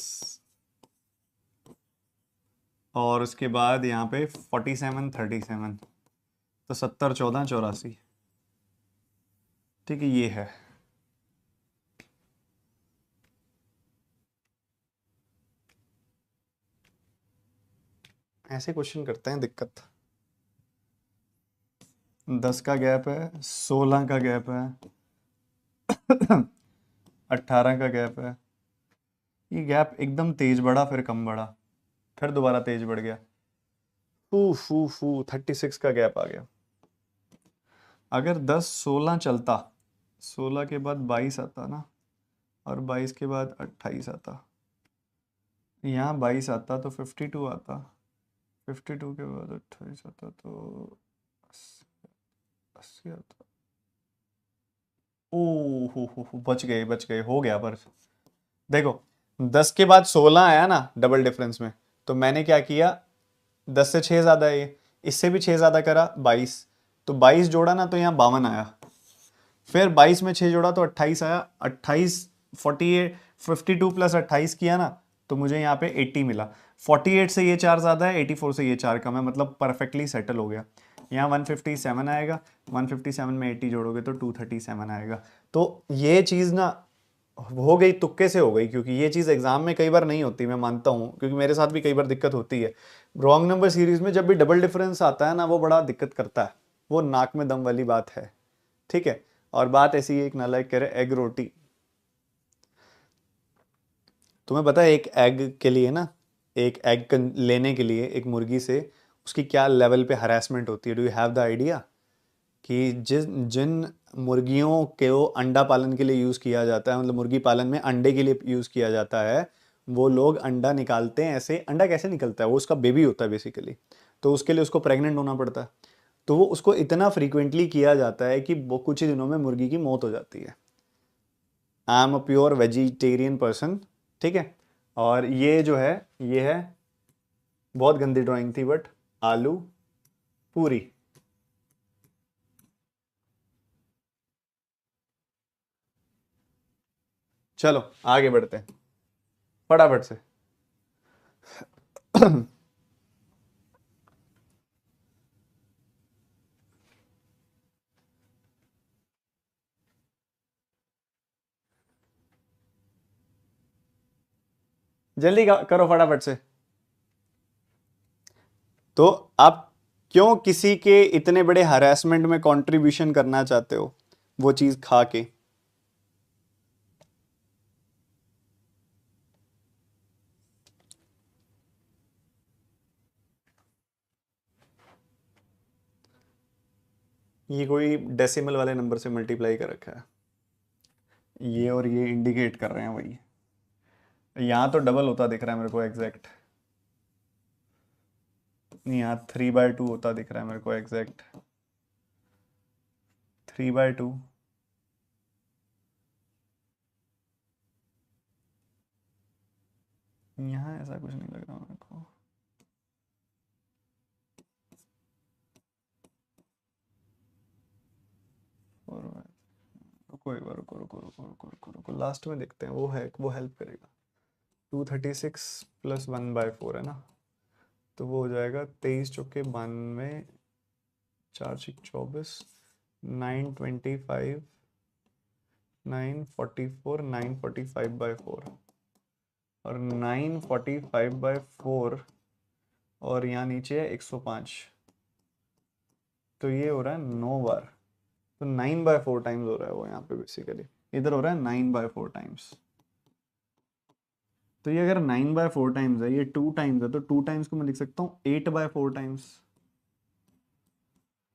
और उसके बाद यहाँ पे 47 37, तो 70 14 84। ठीक है, ये है। ऐसे क्वेश्चन करते हैं, दिक्कत। 10 का गैप है, 16 का गैप है, 18 का गैप है। ये गैप एकदम तेज बढ़ा फिर कम बढ़ा, फिर दोबारा तेज बढ़ गया। फू फू फू 36 का गैप आ गया। अगर 10 16 चलता, 16 के बाद 22 आता ना, और 22 के बाद 28 आता, यहाँ 22 आता तो 52 आता, 52 के बाद 28 आता तो 80 आता। ओ हो, बच गए बच गए, हो गया। पर देखो 10 के बाद 16 आया ना डबल डिफरेंस में, तो मैंने क्या किया, 10 से 6 ज्यादा है ये, इससे भी 6 ज्यादा करा 22, तो 22 जोड़ा ना तो यहाँ 52 आया। फिर 22 में 6 जोड़ा तो 28 आया, 28 48 52 प्लस 28 किया ना तो मुझे यहाँ पे 80 मिला। 48 से ये 4 ज़्यादा है, 84 से ये 4 कम है, मतलब परफेक्टली सेटल हो गया। यहाँ 157 आएगा, 157 में 80 जोड़ोगे तो 237 आएगा। तो ये चीज़ ना हो गई, तुक्के से हो गई, क्योंकि ये चीज़ एग्जाम में कई बार नहीं होती, मैं मानता हूँ, क्योंकि मेरे साथ भी कई बार दिक्कत होती है। रॉन्ग नंबर सीरीज में जब भी डबल डिफरेंस आता है ना, वो बड़ा दिक्कत करता है, वो नाक में दम वाली बात है। ठीक है, और बात ऐसी है, एक नालायक कह रहे एग रोटी। तुम्हें पता है एक एग के लिए ना, एक एग लेने के लिए एक मुर्गी से उसकी क्या लेवल पे हरासमेंट होती है? Do you have the idea कि जिन मुर्गियों को अंडा पालन के लिए यूज़ किया जाता है, मतलब मुर्गी पालन में अंडे के लिए यूज़ किया जाता है, वो लोग अंडा निकालते हैं ऐसे। अंडा कैसे निकलता है? वो उसका बेबी होता है बेसिकली, तो उसके लिए उसको प्रेग्नेंट होना पड़ता है। तो वो उसको इतना फ्रीक्वेंटली किया जाता है कि वो कुछ ही दिनों में मुर्गी की मौत हो जाती है। I am a pure vegetarian person. ठीक है, और ये जो है, ये है, बहुत गंदी ड्राइंग थी बट आलू पूरी। चलो आगे बढ़ते हैं फटाफट से। जल्दी करो फटाफट से। तो आप क्यों किसी के इतने बड़े हरासमेंट में कंट्रीब्यूशन करना चाहते हो वो चीज खा के? ये कोई डेसिमल वाले नंबर से मल्टीप्लाई कर रखा है, ये और ये इंडिकेट कर रहे हैं वही। यहाँ तो डबल होता दिख रहा है मेरे को एग्जैक्ट, यहाँ 3/2 होता दिख रहा है मेरे को एग्जैक्ट, 3/2। यहाँ ऐसा कुछ नहीं लग रहा मेरे को। रुको एक बार, रुको रुको रुको रुको रुको रुको, लास्ट में देखते हैं, वो है, वो हेल्प करेगा। 236 + 1/4 है ना, तो वो हो जाएगा 23 चौके 92, 4 6 24, 925, 944, 945/4 और 945/4 और यहाँ नीचे है 105, तो ये हो रहा है 9 बार, तो 9/4 टाइम्स हो रहा है वो यहाँ पे बेसिकली, इधर हो रहा है 9/4 टाइम्स। तो ये अगर 9/4 टाइम्स है, ये 2 टाइम्स है, तो 2 टाइम्स को मैं लिख सकता हूँ 8/4 टाइम्स।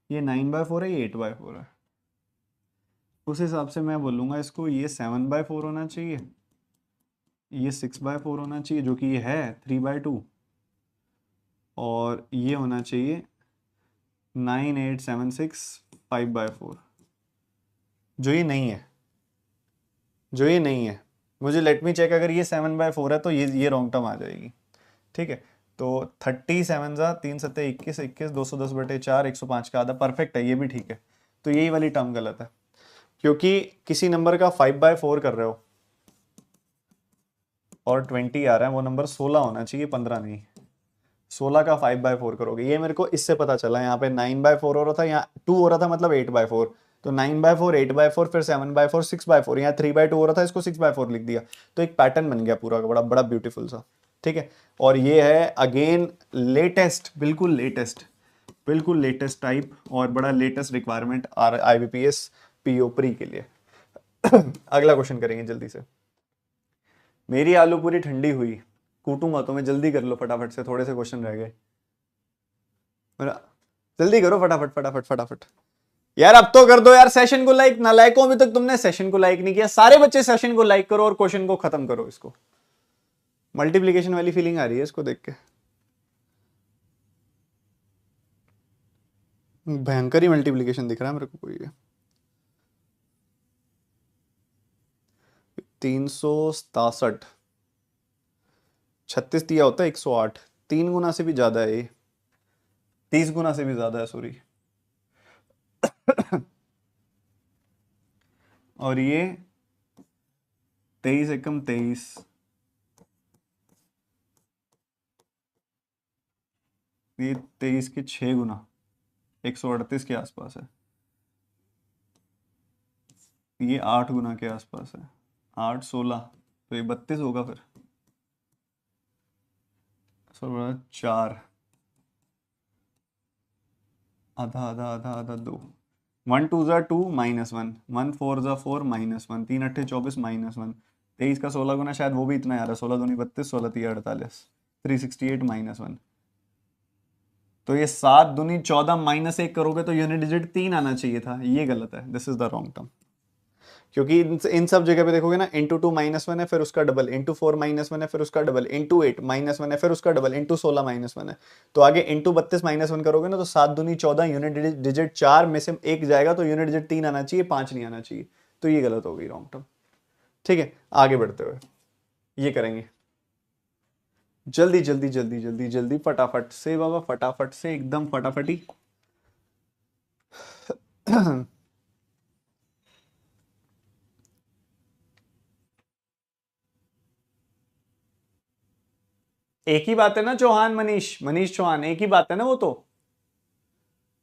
ये 9/4 है, ये 8/4 है, उस हिसाब से मैं बोलूँगा इसको ये 7/4 होना चाहिए, ये 6/4 होना चाहिए जो कि ये है 3/2, और ये होना चाहिए 9 8 7 6 5/4, जो ये नहीं है, जो ये नहीं है। मुझे लेट मी चेक, अगर ये 7/4 है तो ये रॉन्ग टर्म आ जाएगी, ठीक है। तो 37 जा 3 सत्ते 21, 21 210/4, 105 का आधा, परफेक्ट है, ये भी ठीक है। तो यही वाली टर्म गलत है, क्योंकि किसी नंबर का 5/4 कर रहे हो और 20 आ रहा है, वो नंबर 16 होना चाहिए, 15 नहीं। 16 का 5/4 करोगे, ये मेरे को इससे पता चला। यहाँ पे 9/4 हो रहा था, यहाँ 2 हो रहा था, मतलब 8/4, तो 9/4 8/4 फिर 7/4 6/4, यहाँ 3/2 हो रहा था, इसको 6/4 लिख दिया, तो एक पैटर्न बन गया पूरा का बड़ा बड़ा ब्यूटीफुल सा, ठीक है। और ये है अगेन लेटेस्ट, बिल्कुल लेटेस्ट टाइप और बड़ा latest requirement IBPS PO pre के लिए। अगला क्वेश्चन करेंगे जल्दी से। मेरी आलू पूरी ठंडी हुई, कूटूंगा तो मैं, जल्दी कर लो फटाफट से, थोड़े से क्वेश्चन रह गए मेरा, जल्दी करो फटाफट फटाफट फटाफट यार, अब तो कर दो यार सेशन को लाइक। नालायकों, अभी तक तुमने सेशन को लाइक नहीं किया, सारे बच्चे सेशन को लाइक करो और क्वेश्चन को खत्म करो। इसको मल्टीप्लिकेशन वाली फीलिंग आ रही है इसको देख के, भयंकर ही मल्टीप्लिकेशन दिख रहा है मेरे को कोई। 367, 36 दिया होता है 108, 3 गुना से भी ज्यादा है ये, 30 गुना से भी ज्यादा है, सॉरी। और ये 23 एकम 23, ये 23 के 6 गुना, 138 के आसपास है। ये 8 गुना के आसपास है, 8 16, तो ये 32 होगा फिर, 4, आधा आधा आधा आधा 2, 1 2 जा 2 -1, 1 4 जा 4 -1, 3 8 24 -1, 23 का 16 गुना, शायद वो भी इतना आ रहा है, 16 दूनी 32, 16 3 48, 368 -1। तो ये 7 दूनी 14 -1 करोगे तो यूनिट डिजिट 3 आना चाहिए था, ये गलत है, this is the wrong term. क्योंकि इन सब जगह पे देखोगे ना, इंटू 2 -1 है, फिर उसका डबल, इंटू 4 -1 है, फिर उसका डबल, इंटू 8 -1 है, फिर उसका डबल, इंटू 16 -1 है। तो आगे इंटू 32 -1 करोगे ना, तो 7 दूनी 14, यूनिट डिजिट 4 में से एक जाएगा, तो यूनिट डिजिट 3 आना चाहिए, 5 नहीं आना चाहिए, तो ये गलत हो गई, रॉन्ग टर्म। ठीक है, आगे बढ़ते हुए ये करेंगे, जल्दी जल्दी जल्दी जल्दी जल्दी, फटाफट से बाबा, फटाफट से, एकदम फटाफटी। एक ही बात है ना चौहान, मनीष मनीष चौहान, एक ही बात है ना वो तो।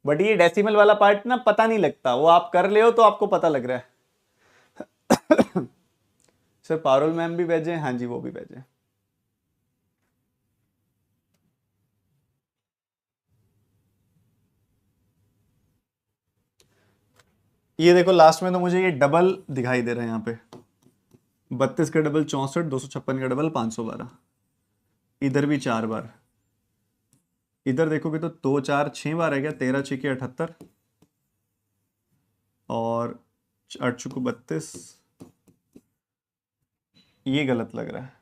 बट ये डेसिमल वाला पार्ट ना पता नहीं लगता, वो आप कर ले हो तो आपको पता लग रहा है। सर पारुल मैम भी भेजे, हाँ जी वो भी भेजे। ये देखो लास्ट में तो मुझे ये डबल दिखाई दे रहा है यहाँ पे, 32 का डबल 64, 256 का डबल 512, इधर भी 4 बार, इधर देखोगे तो 2 4 6 बार है क्या, 13 6 के 78, 8 चुको 32, ये गलत लग रहा है,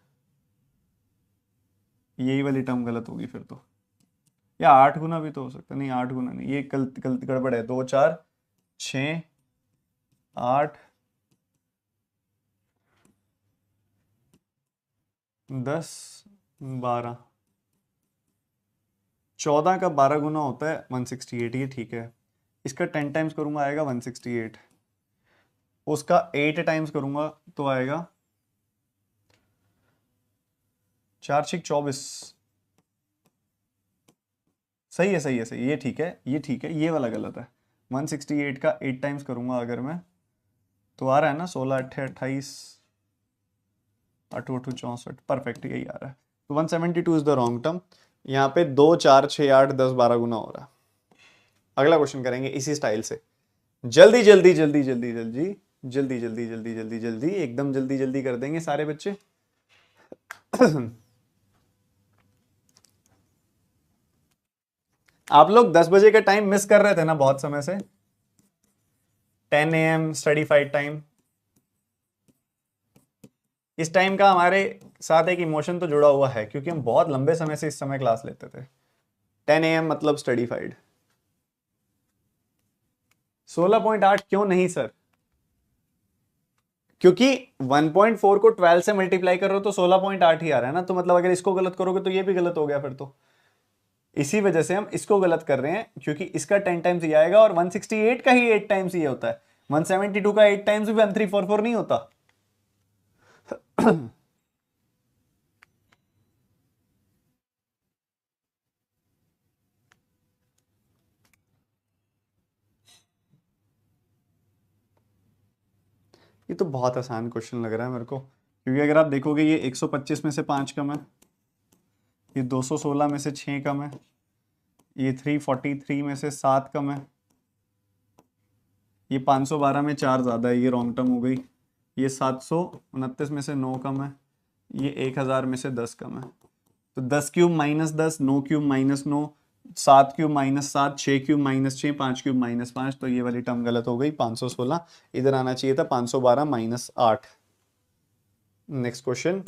यही वाली टर्म गलत होगी फिर तो, या 8 गुना भी तो हो सकता है, नहीं 8 गुना नहीं, ये गलत गलत गड़बड़ है। 2 4 6 8 10 12, 14 का 12 गुना होता है 168, ये ठीक है। इसका 10 टाइम्स करूंगा आएगा 168, उसका 8 टाइम्स करूंगा तो आएगा 4 6 24। सही है, सही है, सही है, ये ठीक है, ये ठीक है, ये वाला गलत है। 168 का 8 टाइम्स करूंगा अगर मैं, तो आ रहा है ना 16 8 28 8 8 64, परफेक्ट यही आ रहा है। तो 172 इज द रॉन्ग टर्म। यहाँ पे 2 4 6 8 10 12 गुना हो रहा है। अगला क्वेश्चन करेंगे इसी स्टाइल से, जल्दी जल्दी जल्दी जल्दी जल्दी जल्दी जल्दी जल्दी जल्दी जल्दी एकदम जल्दी जल्दी कर देंगे सारे बच्चे। आप लोग 10 बजे का टाइम मिस कर रहे थे ना बहुत समय से, 10 AM स्टडी फाइट टाइम। इस टाइम का हमारे साथ एक इमोशन तो जुड़ा हुआ है, क्योंकि हम बहुत लंबे समय से इस समय क्लास लेते थे। 10 AM मतलब स्टडी फाइड। 16.8 क्यों नहीं सर? क्योंकि 1.4 को 12 से मल्टीप्लाई कर रहे हो तो 16.8 ही आ रहा है ना, तो मतलब अगर इसको गलत करोगे तो ये भी गलत हो गया फिर तो। इसी वजह से हम इसको गलत कर रहे हैं, क्योंकि इसका 10 टाइम्स ये आएगा और 168 का ही 8 टाइम्स ये होता है। 172 का 8 टाइम्स भी 1344 नहीं होता। ये तो बहुत आसान क्वेश्चन लग रहा है मेरे को, क्योंकि अगर आप देखोगे ये 125 में से 5 कम है, ये 216 में से 6 कम है, ये 343 में से 7 कम है, ये 512 में 4 ज़्यादा है, ये रॉन्ग टर्म हो गई, ये 729 में से 9 कम है, ये 1000 में से 10 कम है। तो 10 cube minus 10, 9 cube minus 9, 7 cube minus 7, 6 cube minus 6, 5 cube minus 5, तो ये वाली टर्म गलत हो गई। 516 इधर आना चाहिए था, 512 माइनस 8। नेक्स्ट क्वेश्चन,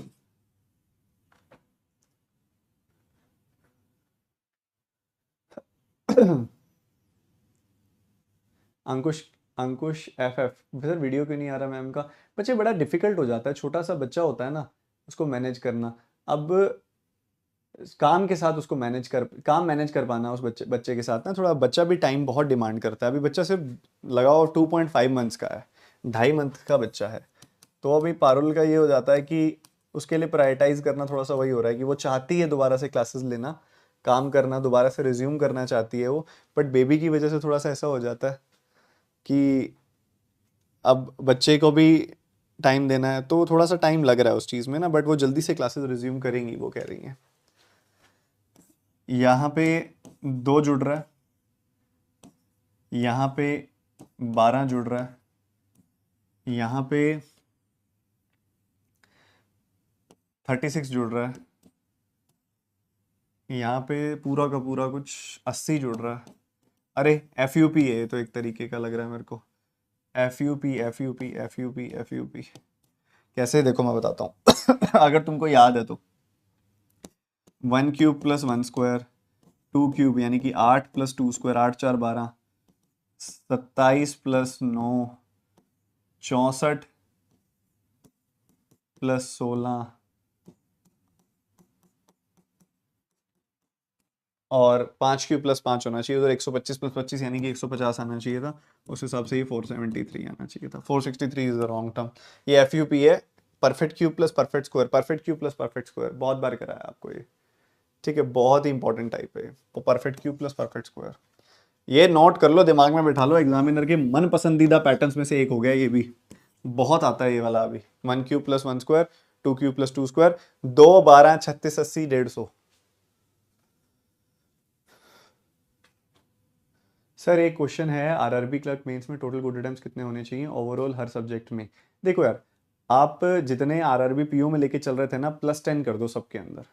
अंकुश अंकुश FF सर वीडियो क्यों नहीं आ रहा मैम का? बच्चे बड़ा डिफिकल्ट हो जाता है, छोटा सा बच्चा होता है ना, उसको मैनेज करना। अब काम मैनेज कर पाना उस बच्चे बच्चे के साथ ना, थोड़ा बच्चा भी टाइम बहुत डिमांड करता है। अभी बच्चा सिर्फ लगाओ 2.5 मंथ्स का है, 2.5 मंथ का बच्चा है। तो अभी पारुल का ये हो जाता है कि उसके लिए प्रायोरिटाइज करना थोड़ा सा वही हो रहा है कि वो चाहती है दोबारा से क्लासेस लेना, काम करना, दोबारा से रिज्यूम करना चाहती है वो, बट बेबी की वजह से थोड़ा सा ऐसा हो जाता है कि अब बच्चे को भी टाइम देना है, तो थोड़ा सा टाइम लग रहा है उस चीज़ में ना, बट वो जल्दी से क्लासेस रिज्यूम करेंगी, वो कह रही हैं। यहाँ पे 2 जुड़ रहा है, यहाँ पे 12 जुड़ रहा है, यहाँ पे 36 जुड़ रहा है, यहाँ पे पूरा का पूरा कुछ 80 जुड़ रहा है। अरे FUP है ये तो, एक तरीके का लग रहा है मेरे को। FUP FUP FUP FUP कैसे, देखो मैं बताता हूँ। अगर तुमको याद है तो 1 क्यूब प्लस 1 स्क्वायर, 2 क्यूब यानी कि 8 प्लस 2 स्क्वायर, 8 4 12, 27 प्लस 9 64 प्लस 16 और 5 क्यूब प्लस 5 होना चाहिए, उधर 125 प्लस 25 यानी कि 150 आना चाहिए था। उस हिसाब से ये 473 आना चाहिए था। 463 इज द रॉन्ग टर्म। ये FUP है, perfect cube plus perfect square, perfect cube plus perfect square, बहुत बार कराया आपको ये, ठीक है, बहुत ही इंपॉर्टेंट टाइप है। तो perfect cube plus perfect square, ये नोट कर लो, दिमाग में बैठा लो, एग्जामिनर के मन पसंदीदा पैटर्न्स में से एक हो गया ये भी, बहुत आता है ये वाला अभी। 1 cube plus 1 square, 2 cube plus 2 square, 2 12 36 80 150। Sir एक क्वेश्चन है, RRB क्लर्क मेंस में टोटल गुड अटेम्प्ट्स कितने होने चाहिए ओवरऑल हर सब्जेक्ट में? देखो यार, आप जितने RRB PO में लेके चल रहे थे ना, +10 कर दो सबके अंदर,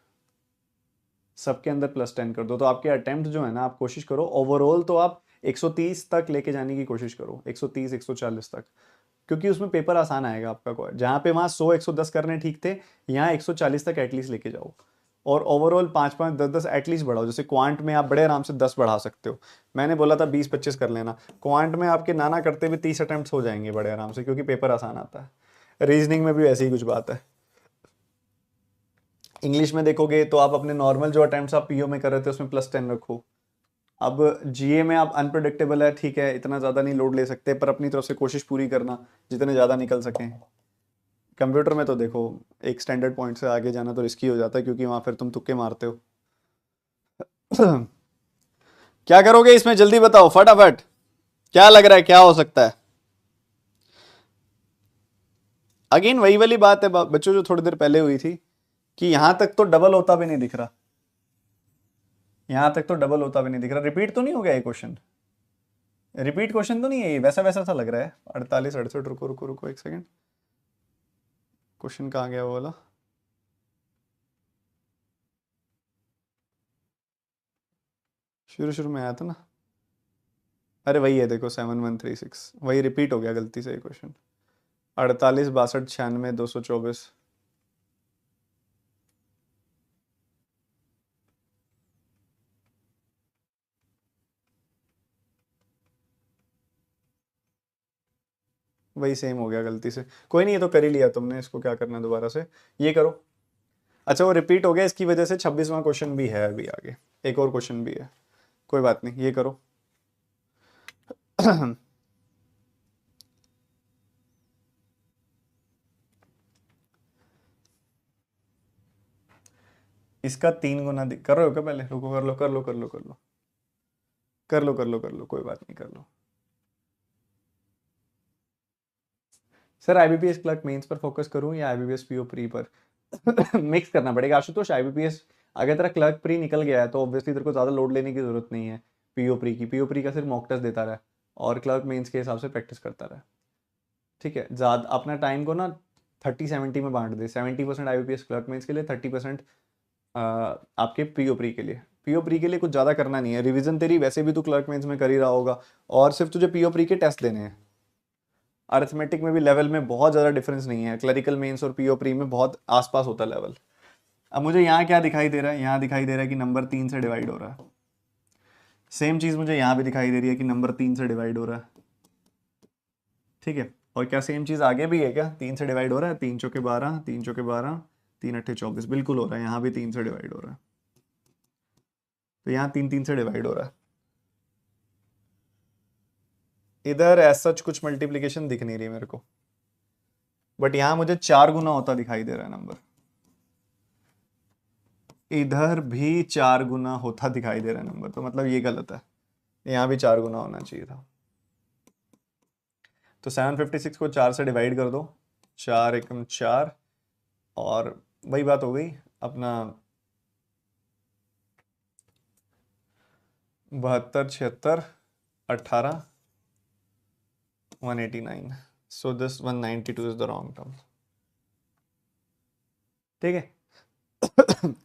सबके अंदर +10 कर दो, तो आपके अटेम्प्ट जो है ना, आप कोशिश करो ओवरऑल तो आप 130 तक लेके जाने की कोशिश करो, 130 140 तक। क्योंकि उसमें पेपर आसान आएगा आपका। जहाँ पे वहाँ 100-110 करने ठीक थे, यहाँ 140 तक एटलीस्ट लेके जाओ, और ओवरऑल 5-5, 10-10 एटलीस्ट बढ़ाओ। जैसे क्वांट में आप बड़े आराम से 10 बढ़ा सकते हो, मैंने बोला था 20-25 कर लेना। क्वांट में आपके नाना करते हुए 30 अटेम्प्ट हो जाएंगे बड़े आराम से, क्योंकि पेपर आसान आता है। रीजनिंग में भी ऐसी ही कुछ बात है। इंग्लिश में देखोगे तो आप अपने नॉर्मल जो अटेम्प्ट्स आप पीओ में कर रहे थे उसमें +10 रखो। अब जीए में आप अनप्रडिक्टेबल है, ठीक है, इतना ज़्यादा नहीं लोड ले सकते, पर अपनी तरफ से कोशिश पूरी करना जितने ज़्यादा निकल सकें। कंप्यूटर में तो देखो एक स्टैंडर्ड पॉइंट से आगे जाना तो रिस्की हो जाता है, क्योंकि वहाँ फिर तुम तुक्के मारते हो। क्या करोगे इसमें, जल्दी बताओ फटाफट, क्या लग रहा है क्या हो सकता है। अगेन वही वाली बात है बच्चों जो थोड़ी देर पहले हुई थी, कि यहां तक तो डबल होता भी नहीं दिख रहा, यहां तक तो डबल होता भी नहीं दिख रहा। रिपीट तो नहीं हो गया ये क्वेश्चन, रिपीट क्वेश्चन तो नहीं है ये, वैसा वैसा सा लग रहा है। 48-68, रुको रुको रुको एक सेकेंड, क्वेश्चन कहाँ गया वो वाला। शुरू शुरू में आया था ना, अरे वही है देखो 7136, वही रिपीट हो गया गलती से ये क्वेश्चन। 48-62-96-224। वही सेम हो गया गलती से, कोई नहीं, ये तो कर ही लिया तुमने, इसको क्या करना है दोबारा से, ये करो। अच्छा वो रिपीट हो गया, इसकी वजह से 26वां क्वेश्चन भी है अभी आगे, एक और क्वेश्चन भी है, कोई बात नहीं, ये करो। इसका 3 गुना कर रहे हो क्या पहले, रुको कर लो कर लो कर लो कर लो कर लो कर लो कर लो, कोई बात नहीं कर लो। सर आईबीपीएस क्लर्क मेंस पर फोकस करूं या आईबीपीएस पीओ प्री पर? मिक्स करना पड़ेगा आशुतोष। आईबीपीएस अगर तेरा क्लर्क प्री निकल गया है तो ऑब्वियसली तेरे को ज़्यादा लोड लेने की जरूरत नहीं है पीओ प्री की। पीओ प्री का सिर्फ मॉक टेस्ट देता रहा और क्लर्क मेंस के हिसाब से प्रैक्टिस करता रहा, ठीक है। ज़्यादा अपना टाइम को ना 30-70 में बांट दे, 70% आईबीपीएस क्लर्क मेंस के लिए, 30% आपके पीओ प्री के लिए। पीओ प्री के लिए कुछ ज़्यादा करना नहीं है, रिवीजन तेरी वैसे भी तू क्लर्क मेंस में कर ही रहा होगा, और सिर्फ तुझे पीओ प्री के टेस्ट देने हैं। अरिथमेटिक में भी लेवल में बहुत ज़्यादा डिफरेंस नहीं है, क्लरिकल मेंस और पीओ प्री में बहुत आसपास होता है लेवल। अब मुझे यहाँ क्या दिखाई दे रहा है, यहाँ दिखाई दे रहा है कि नंबर 3 से डिवाइड हो रहा है। सेम चीज़ मुझे यहाँ भी दिखाई दे रही है कि नंबर 3 से डिवाइड हो रहा है, ठीक है। और क्या सेम चीज़ आगे भी है क्या, 3 से डिवाइड हो रहा है, 3 चौके 12, 3 चौके 12, 3 अट्ठे 24, बिल्कुल हो रहा है, यहाँ भी 3 से डिवाइड हो रहा है। तो यहाँ 3-3 से डिवाइड हो रहा है। इधर एज सच कुछ मल्टीप्लीकेशन दिख नहीं रही मेरे को, बट यहाँ मुझे 4 गुना होता दिखाई दे रहा है नंबर, इधर भी 4 गुना होता दिखाई दे रहा है नंबर, तो मतलब ये गलत है, यहाँ भी 4 गुना होना चाहिए था। तो 756 को 4 से डिवाइड कर दो, 4 एकम 4, और वही बात हो गई अपना 72, 76, 18, 189। So this 192 is the wrong term, ठीक है।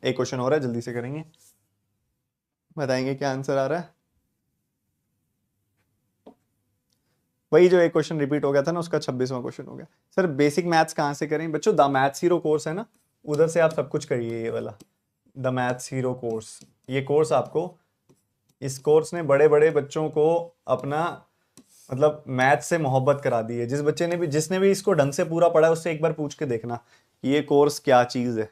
एक क्वेश्चन हो रहा है, जल्दी से करेंगे, बताएंगे क्या आंसर आ रहा है। वही जो एक क्वेश्चन रिपीट हो गया था ना, उसका 26वां क्वेश्चन हो गया। सर बेसिक मैथ्स कहाँ से करें बच्चों, द मैथ्स हीरो कोर्स है ना, उधर से आप सब कुछ करिए, ये वाला द मैथ्स हीरो कोर्स। ये कोर्स आपको, इस कोर्स ने बड़े बड़े बच्चों को अपना मतलब मैथ्स से मोहब्बत करा दी है। जिसने भी इसको ढंग से पूरा पढ़ा है उससे एक बार पूछ के देखना ये कोर्स क्या चीज है।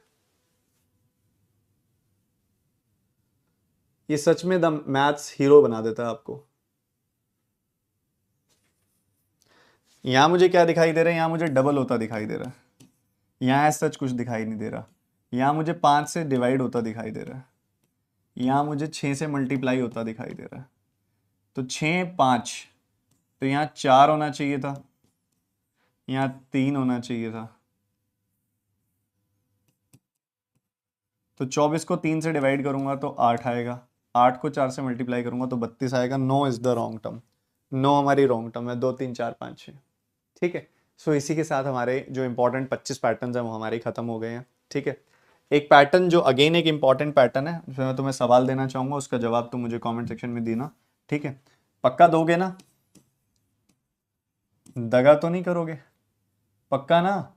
ये सच में द मैथ्स हीरो बना देता है आपको। यहां मुझे क्या दिखाई दे रहा है, यहां मुझे डबल होता दिखाई दे रहा है, यहां सच कुछ दिखाई नहीं दे रहा। यहां मुझे 5 से डिवाइड होता दिखाई दे रहा है, यहां मुझे 6 से मल्टीप्लाई होता दिखाई दे रहा है। तो 6 5, तो यहाँ 4 होना चाहिए था, यहाँ 3 होना चाहिए था। तो 24 को 3 से डिवाइड करूंगा तो 8 आएगा, 8 को 4 से मल्टीप्लाई करूंगा तो 32 आएगा। 9 इज द रॉन्ग टर्म, 9 हमारी रॉन्ग टर्म है, 2 3 4 5 6, ठीक है। सो इसी के साथ हमारे जो इंपॉर्टेंट 25 पैटर्न हैं वो हमारे खत्म हो गए हैं, ठीक है। एक पैटर्न जो अगेन एक इंपॉर्टेंट पैटर्न है, उसमें मैं तुम्हें सवाल देना चाहूंगा, उसका जवाब तुम मुझे कमेंट सेक्शन में देना, ठीक है। पक्का दोगे ना? दगा तो नहीं करोगे? पक्का ना?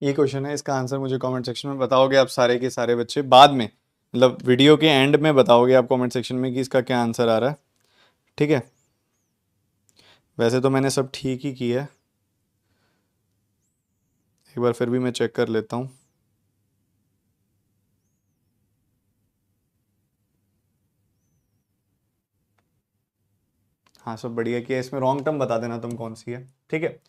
ये क्वेश्चन है, इसका आंसर मुझे कमेंट सेक्शन में बताओगे आप सारे के सारे बच्चे, बाद में मतलब वीडियो के एंड में बताओगे आप कमेंट सेक्शन में कि इसका क्या आंसर आ रहा है। ठीक है, वैसे तो मैंने सब ठीक ही किया है, एक बार फिर भी मैं चेक कर लेता हूँ। हाँ सब बढ़िया किया, इसमें रॉन्ग टर्म बता देना तुम कौन सी है। ठीक है,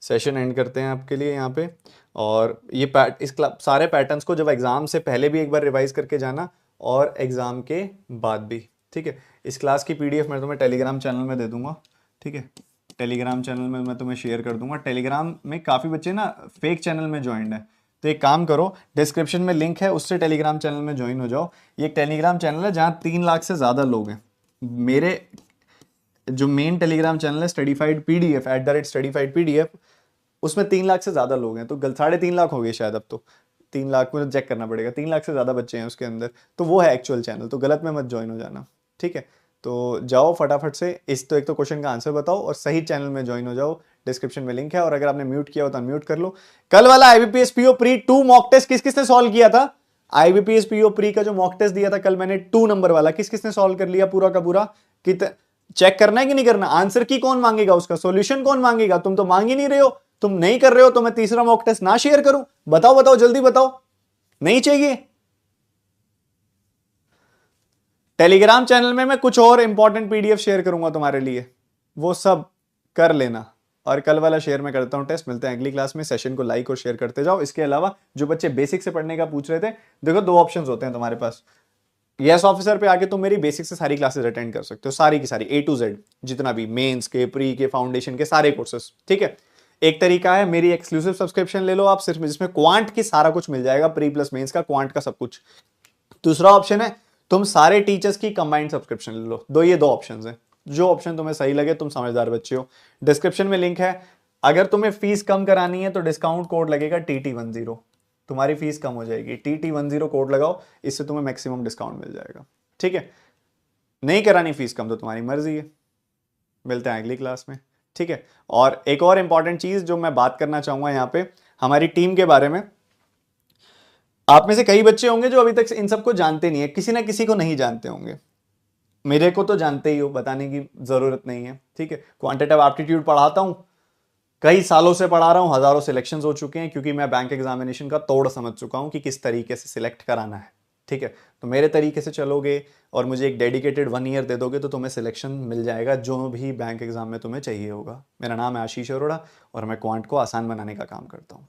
सेशन एंड करते हैं आपके लिए यहाँ पे। और ये सारे पैटर्न्स को जब एग्ज़ाम से पहले भी एक बार रिवाइज करके जाना, और एग्ज़ाम के बाद भी। ठीक है, इस क्लास की पीडीएफ मैं तुम्हें टेलीग्राम चैनल में दे दूंगा। ठीक है, टेलीग्राम चैनल में मैं तुम्हें शेयर कर दूंगा। टेलीग्राम में काफ़ी बच्चे ना फेक चैनल में ज्वाइंड है, तो एक काम करो, डिस्क्रिप्शन में लिंक है, उससे टेलीग्राम चैनल में ज्वाइन हो जाओ। ये एक टेलीग्राम चैनल है जहाँ 3 लाख से ज़्यादा लोग हैं। मेरे जो मेन टेलीग्राम चैनल है स्टडीफाइड पीडीएफ @स्टडीफाइड पीडीएफ, उसमें 3 लाख से ज्यादा लोग हैं, तो 3.5 लाख हो गए शायद अब तो। 3 लाख मुझे चेक करना पड़ेगा, 3 लाख से ज्यादा बच्चे हैं उसके अंदर, तो वो है एक्चुअल चैनल, तो गलत में मत ज्वाइन हो जाना। ठीक है, तो जाओ फटाफट से, इस तो एक तो क्वेश्चन का आंसर बताओ और सही चैनल में ज्वाइन हो जाओ। डिस्क्रिप्शन में लिंक है, और अगर आपने म्यूट किया हो तो अनम्यूट कर लो। कल वाला IBPS PO pre 2 mock test किस किसने सॉल्व किया था? आईबीपीएस पीओ प्री का जो मॉक टेस्ट दिया था कल मैंने 2 नंबर वाला, किस किसने सॉल्व कर लिया पूरा का पूरा? कित चेक करना है कि नहीं करना? आंसर की कौन मांगेगा, उसका सॉल्यूशन कौन मांगेगा? तुम तो मांग ही नहीं रहे हो, तुम नहीं कर रहे हो, तो मैं तीसरा मॉक टेस्ट ना शेयर करूं? बताओ बताओ जल्दी बताओ, नहीं चाहिए? टेलीग्राम चैनल में मैं कुछ और इंपॉर्टेंट पीडीएफ शेयर करूंगा तुम्हारे लिए, वो सब कर लेना। और कल वाला शेयर मैं करता हूं टेस्ट। मिलते हैं अगली क्लास में, सेशन को लाइक और शेयर करते जाओ। इसके अलावा जो बच्चे बेसिक से पढ़ने का पूछ रहे थे, देखो 2 ऑप्शंस होते हैं तुम्हारे पास। यस ऑफिसर पे आके तुम मेरी बेसिक से सारी क्लासेस अटेंड कर सकते हो, सारी की सारी A to Z, जितना भी मेंस के, प्री के, फाउंडेशन के सारे कोर्सेस। ठीक है, एक तरीका है मेरी एक्सक्लूसिव सब्सक्रिप्शन ले लो आप सिर्फ, जिसमें क्वांट की सारा कुछ मिल जाएगा, प्री प्लस मेंस का क्वांट का सब कुछ। दूसरा ऑप्शन है तुम सारे टीचर्स की कंबाइंड सब्सक्रिप्शन ले लो। ये दो ऑप्शन है, जो ऑप्शन तुम्हें सही लगे, तुम समझदार बच्चे हो। डिस्क्रिप्शन में लिंक है। अगर तुम्हें फीस कम करानी है तो डिस्काउंट कोड लगेगा TT10, तुम्हारी फीस कम हो जाएगी। TT10 कोड लगाओ, इससे तुम्हें मैक्सिमम डिस्काउंट मिल जाएगा। ठीक है, नहीं करानी फीस कम तो तुम्हारी मर्जी है। मिलते हैं अगली क्लास में। ठीक है, और एक और इंपॉर्टेंट चीज जो मैं बात करना चाहूंगा यहाँ पे, हमारी टीम के बारे में। आप में से कई बच्चे होंगे जो अभी तक इन सबको जानते नहीं है, किसी ना किसी को नहीं जानते होंगे। मेरे को तो जानते ही हो, बताने की जरूरत नहीं है। ठीक है, क्वांटिटेटिव एप्टीट्यूड पढ़ाता हूं, कई सालों से पढ़ा रहा हूं, हजारों सिलेक्शन हो चुके हैं, क्योंकि मैं बैंक एग्जामिनेशन का तोड़ समझ चुका हूं कि किस तरीके से सिलेक्ट कराना है। ठीक है, तो मेरे तरीके से चलोगे और मुझे एक डेडिकेटेड 1 ईयर दे दोगे तो तुम्हें सिलेक्शन मिल जाएगा जो भी बैंक एग्जाम में तुम्हें चाहिए होगा। मेरा नाम है आशीष अरोड़ा, और मैं क्वांट को आसान बनाने का काम करता हूँ।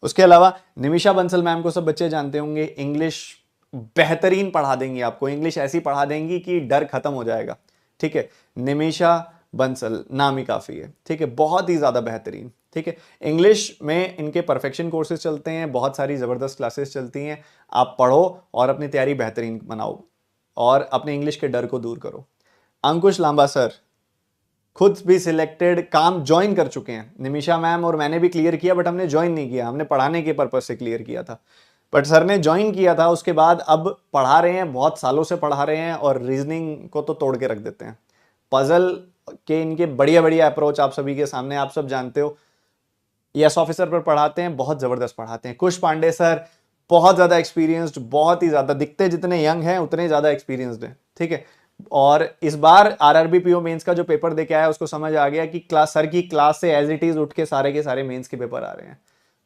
उसके अलावा निमिषा बंसल मैम को सब बच्चे जानते होंगे, इंग्लिश बेहतरीन पढ़ा देंगी आपको, इंग्लिश ऐसी पढ़ा देंगी कि डर खत्म हो जाएगा। ठीक है, निमिषा बंसल नाम ही काफ़ी है। ठीक है, बहुत ही ज़्यादा बेहतरीन। ठीक है, इंग्लिश में इनके परफेक्शन कोर्सेज चलते हैं, बहुत सारी ज़बरदस्त क्लासेस चलती हैं। आप पढ़ो और अपनी तैयारी बेहतरीन बनाओ, और अपने इंग्लिश के डर को दूर करो। अंकुश लांबा सर खुद भी सिलेक्टेड, काम ज्वाइन कर चुके हैं। निमिषा मैम और मैंने भी क्लियर किया, बट हमने ज्वाइन नहीं किया, हमने पढ़ाने के पर्पज से क्लियर किया था। बट सर ने ज्वाइन किया था, उसके बाद अब पढ़ा रहे हैं, बहुत सालों से पढ़ा रहे हैं, और रीजनिंग को तो तोड़ के रख देते हैं। पजल के इनके बढ़िया बढ़िया अप्रोच आप सभी के सामने, आप सब जानते हो। यस ऑफिसर पर पढ़ाते हैं, बहुत जबरदस्त पढ़ाते हैं। कुश पांडे सर बहुत ज्यादा एक्सपीरियंस्ड, बहुत ही ज्यादा, दिखते जितने यंग हैं उतने ज्यादा एक्सपीरियंस्ड हैं। ठीक है, और इस बार आरआरबी पीओ मेंस का जो पेपर दे के आया, उसको समझ आ गया कि क्लास सर की क्लास से एज इट इज उठ के सारे मेंस के पेपर आ रहे हैं।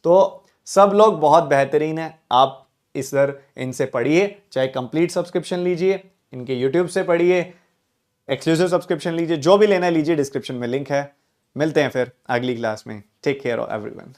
तो सब लोग बहुत बेहतरीन है। आप इस सर इनसे पढ़िए, चाहे कंप्लीट सब्सक्रिप्शन लीजिए, इनके यूट्यूब से पढ़िए, एक्सक्लूसिव सब्सक्रिप्शन लीजिए, जो भी लेना है लीजिए, डिस्क्रिप्शन में लिंक है। मिलते हैं फिर अगली क्लास में। Take care everyone.